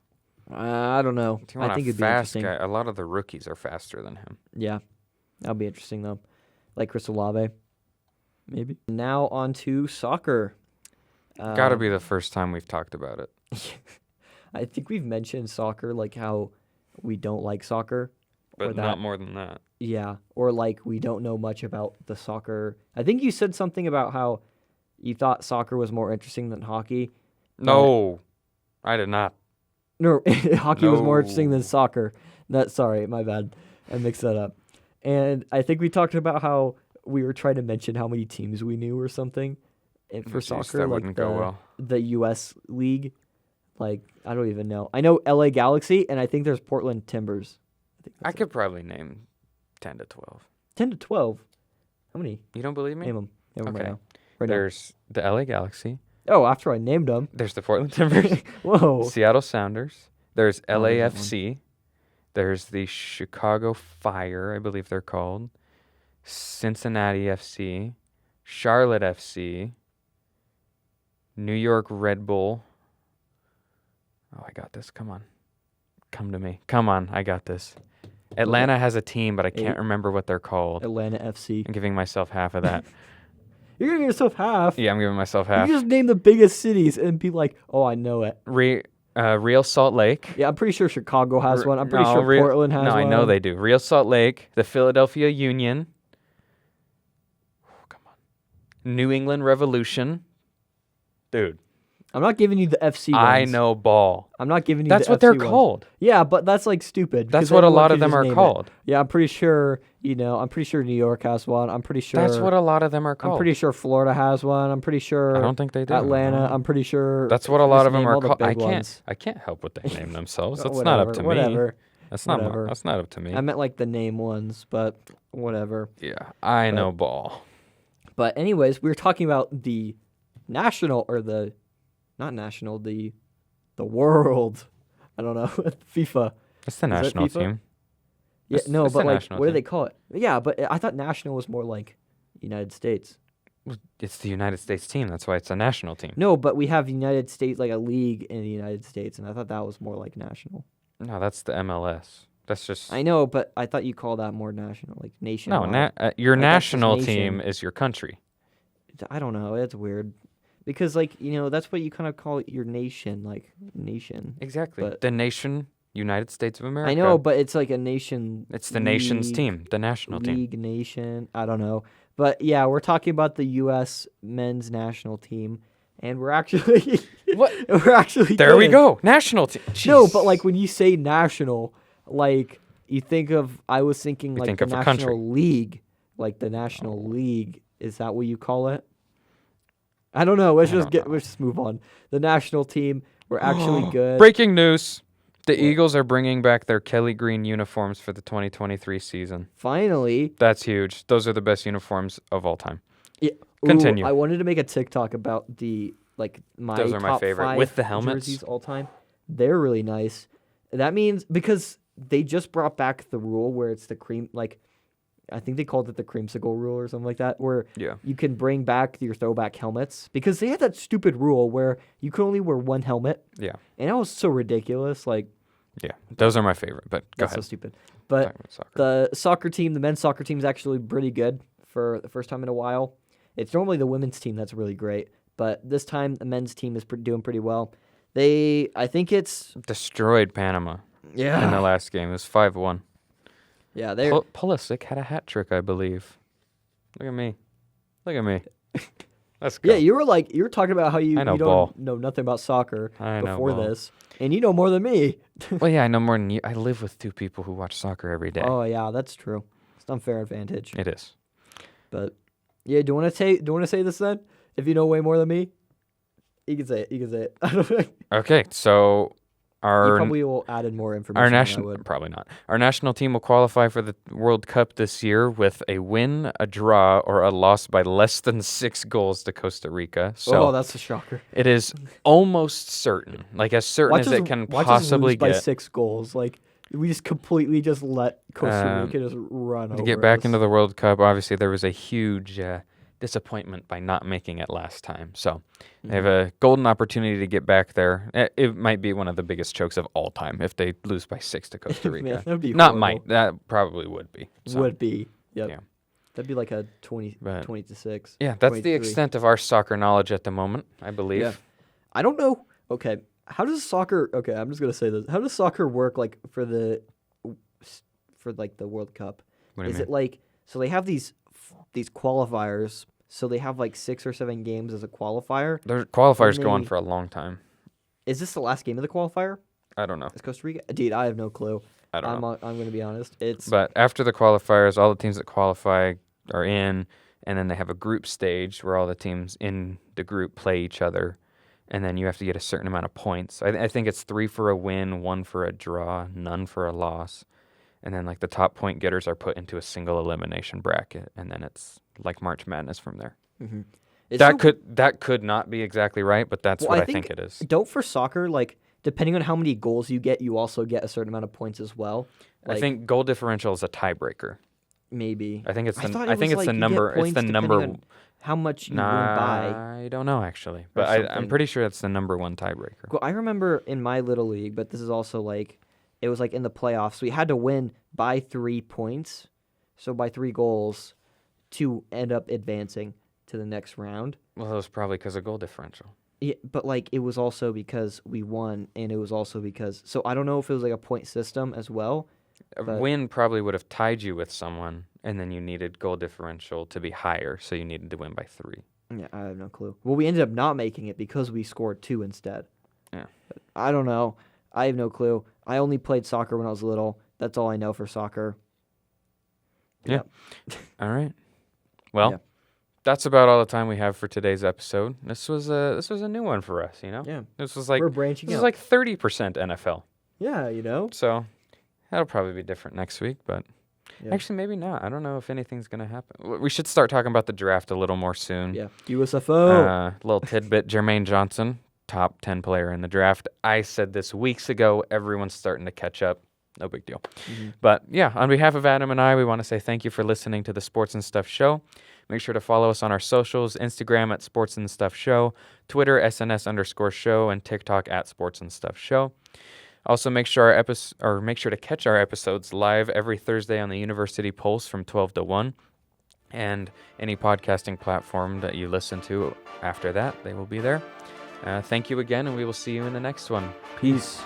I don't know. I think it'd be interesting. Guy, a lot of the rookies are faster than him. Yeah, that'll be interesting though. Like Chris Olave, maybe. Now on to soccer. Got to be the first time we've talked about it. I think we've mentioned soccer, how we don't like soccer. But not more than that. Yeah, or we don't know much about the soccer. I think you said something about how you thought soccer was more interesting than hockey, No, I did not. No, hockey was more interesting than No. soccer. Sorry, my bad. I mixed that up. And I think we talked about how we were trying to mention how many teams we knew or something for Jeez, soccer, that like wouldn't go well. the U.S. league. Like, I don't even know. I know L.A. Galaxy, and I think there's Portland Timbers. I could probably name 10 to 12. 10 to 12. How many? You don't believe me? Name them. Name 'em Okay. right now. Right now. There's the LA Galaxy. Oh, after I named them. There's the Portland Timbers. Whoa. Seattle Sounders. There's Oh, there's that LAFC. There's the Chicago Fire, I believe they're called. Cincinnati FC. Charlotte FC. New York Red Bull. Oh, I got this. Come on. Come to me. Come on. I got this. Atlanta has a team, but I can't remember what they're called. Atlanta FC. I'm giving myself half of that. You're giving yourself half. Yeah, I'm giving myself You half. can just name the biggest cities and be like, oh, I know it. Real Salt Lake. Yeah, I'm pretty sure Chicago has one. I'm pretty No, sure Portland has No, one. I know they do. Real Salt Lake, the Philadelphia Union. Oh, come on. New England Revolution. Dude, I'm not giving you the FC ones. I know ball. I'm not giving you That's the what FC they're ones. called. Yeah, but that's like stupid. That's because what a anyone lot could of them just are name it. called. Yeah, I'm pretty sure, I'm pretty sure New York has one. I'm pretty sure. That's what a lot of them are called. I'm pretty sure Florida has one. I'm pretty sure. I don't think they do. Atlanta. No. I'm pretty sure. That's what a lot just of them name are all the called. big ones. I can't help what they name themselves. That's Whatever, not up to me. whatever. That's whatever. not up to me. I meant like the name ones, but whatever. Yeah, I know ball. But anyways, we were talking about the national or the not national, the world. I don't know. FIFA. It's the Is that national FIFA? team. Yeah, It's- no, it's but the like, national what do team. they call it? Yeah, but I thought national was more like United States. It's the United States team. That's why it's a national team. No, but we have United States, like a league in the United States, and I thought that was more like national. No, that's the MLS. That's just I know, but I thought you call that more national, like nation. no. Your Like, that's just national nation. team is your country. I don't know. It's weird. Because, like, that's what you kind of call your nation, like, nation. Exactly. But- The nation, United States of America. I know, but it's like a nation. It's the nation's league- team, the national team. League nation. I don't know. But, yeah, we're talking about the U.S. men's national team, and we're actually. What? We're actually. There we good. go. National team. No, Jeez. but, like, when you say national, like, you think of. I was thinking, We like, think the of a National country. League. Like, the National League. Is that what you call it? I don't know. Let's just move on. The national team, we're actually good. Breaking news. The Eagles are bringing back their Kelly Green uniforms for the 2023 season. Finally. That's huge. Those are the best uniforms of all time. Yeah. Continue. I wanted to make a TikTok about my Those are my top favorite. 5 With the helmets? jerseys all time. They're really nice. That means because they just brought back the rule where it's the cream, like I think they called it the creamsicle rule or something like that, where Yeah. you can bring back your throwback helmets because they had that stupid rule where you could only wear one helmet, Yeah. and that was so ridiculous. Like Yeah. Those are my favorite, but go that's so ahead. stupid. But Talking about soccer. the soccer team, the men's soccer team, is actually pretty good for the first time in a while. It's normally the women's team that's really great, but this time the men's team is doing pretty well. I think it's Destroyed Panama in the last game. It was 5-1. yeah, they're Pulisic had a hat trick, I believe. Look at me. Look at me. Let's go. yeah. You were talking about how you I know don't ball. know nothing about soccer I know before ball. this, and you know more than me. Well, yeah, I know more than you. I live with two people who watch soccer every day. Oh yeah, that's true. It's an unfair advantage. It is. But yeah, do you want to say this then? If you know way more than me, you can say it. You can say it. I don't know. Okay, so You our probably will add in more information. our than I national would. probably not. Our national team will qualify for the World Cup this year with a win, a draw, or a loss by less than 6 goals to Costa Rica. So Oh, that's a shocker. it is almost certain, like as certain as it can possibly by get, 6 goals. Like we just completely just let Costa Rica just run to over get back us. into the World Cup. Obviously, there was a huge disappointment by not making it last time. So they have a golden opportunity to get back there. It might be one of the biggest chokes of all time if they lose by 6 to Costa Rica. Man, that'd be Not horrible. might. That probably would be. So, Would be. Yep. Yeah. That'd be like a 20 But- to 6. Yeah, that's the 23. extent of our soccer knowledge at the moment, I believe. Yeah. I don't know. Okay. How does soccer Okay, I'm just going to say this. How does soccer work like for the World Cup? What do you Is mean? it like so they have these qualifiers, so they have like 6 or 7 games as a qualifier? Their qualifiers go on they- for a long time. Is this the last game of the qualifier? I don't know. Is Costa Rica? Dude, I have no clue. I don't know. I'm going to be honest. But after the qualifiers, all the teams that qualify are in, and then they have a group stage where all the teams in the group play each other, and then you have to get a certain amount of points. I think it's 3 for a win, 1 for a draw, none for a loss. And then like the top point getters are put into a single elimination bracket, and then it's like March Madness from there. Mm-hmm. That could not be exactly right, but that's what I think it is. Don't for soccer, like depending on how many goals you get, you also get a certain amount of points as well. Like, I think goal differential is a tiebreaker. Maybe. I think it's the like number. It's the number. How much you win by. I don't know actually, but I'm pretty sure it's the number one tiebreaker. Well, I remember in my little league, but this is also like it was like in the playoffs. We had to win by 3 points, so by 3 goals, to end up advancing to the next round. Well, it was probably because of goal differential. Yeah, but like it was also because we won, and it was also because. So I don't know if it was like a point system as well. A win probably would have tied you with someone, and then you needed goal differential to be higher, so you needed to win by 3. Yeah, I have no clue. Well, we ended up not making it because we scored 2 instead. Yeah. But I don't know. I have no clue. I only played soccer when I was little. That's all I know for soccer. Yeah. All right. Well, that's about all the time we have for today's episode. This was a new one for us, you know? Yeah. This was like we're branching this out. is like 30% NFL. Yeah, you know. So that'll probably be different next week, but actually maybe not. I don't know if anything's going to happen. We should start talking about the draft a little more soon. Yeah. USFO. Little tidbit, Jermaine Johnson, top 10 player in the draft. I said this weeks ago. Everyone's starting to catch up. No big deal. Mm-hmm. But yeah, on behalf of Adam and I, we want to say thank you for listening to the Sports and Stuff Show. Make sure to follow us on our socials, Instagram at Sports and Stuff Show, Twitter SNS_show, and TikTok at Sports and Stuff Show. Also, make sure to catch our episodes live every Thursday on the University Pulse from 12 to 1, and any podcasting platform that you listen to after that, they will be there. Thank you again, and we will see you in the next one. Peace.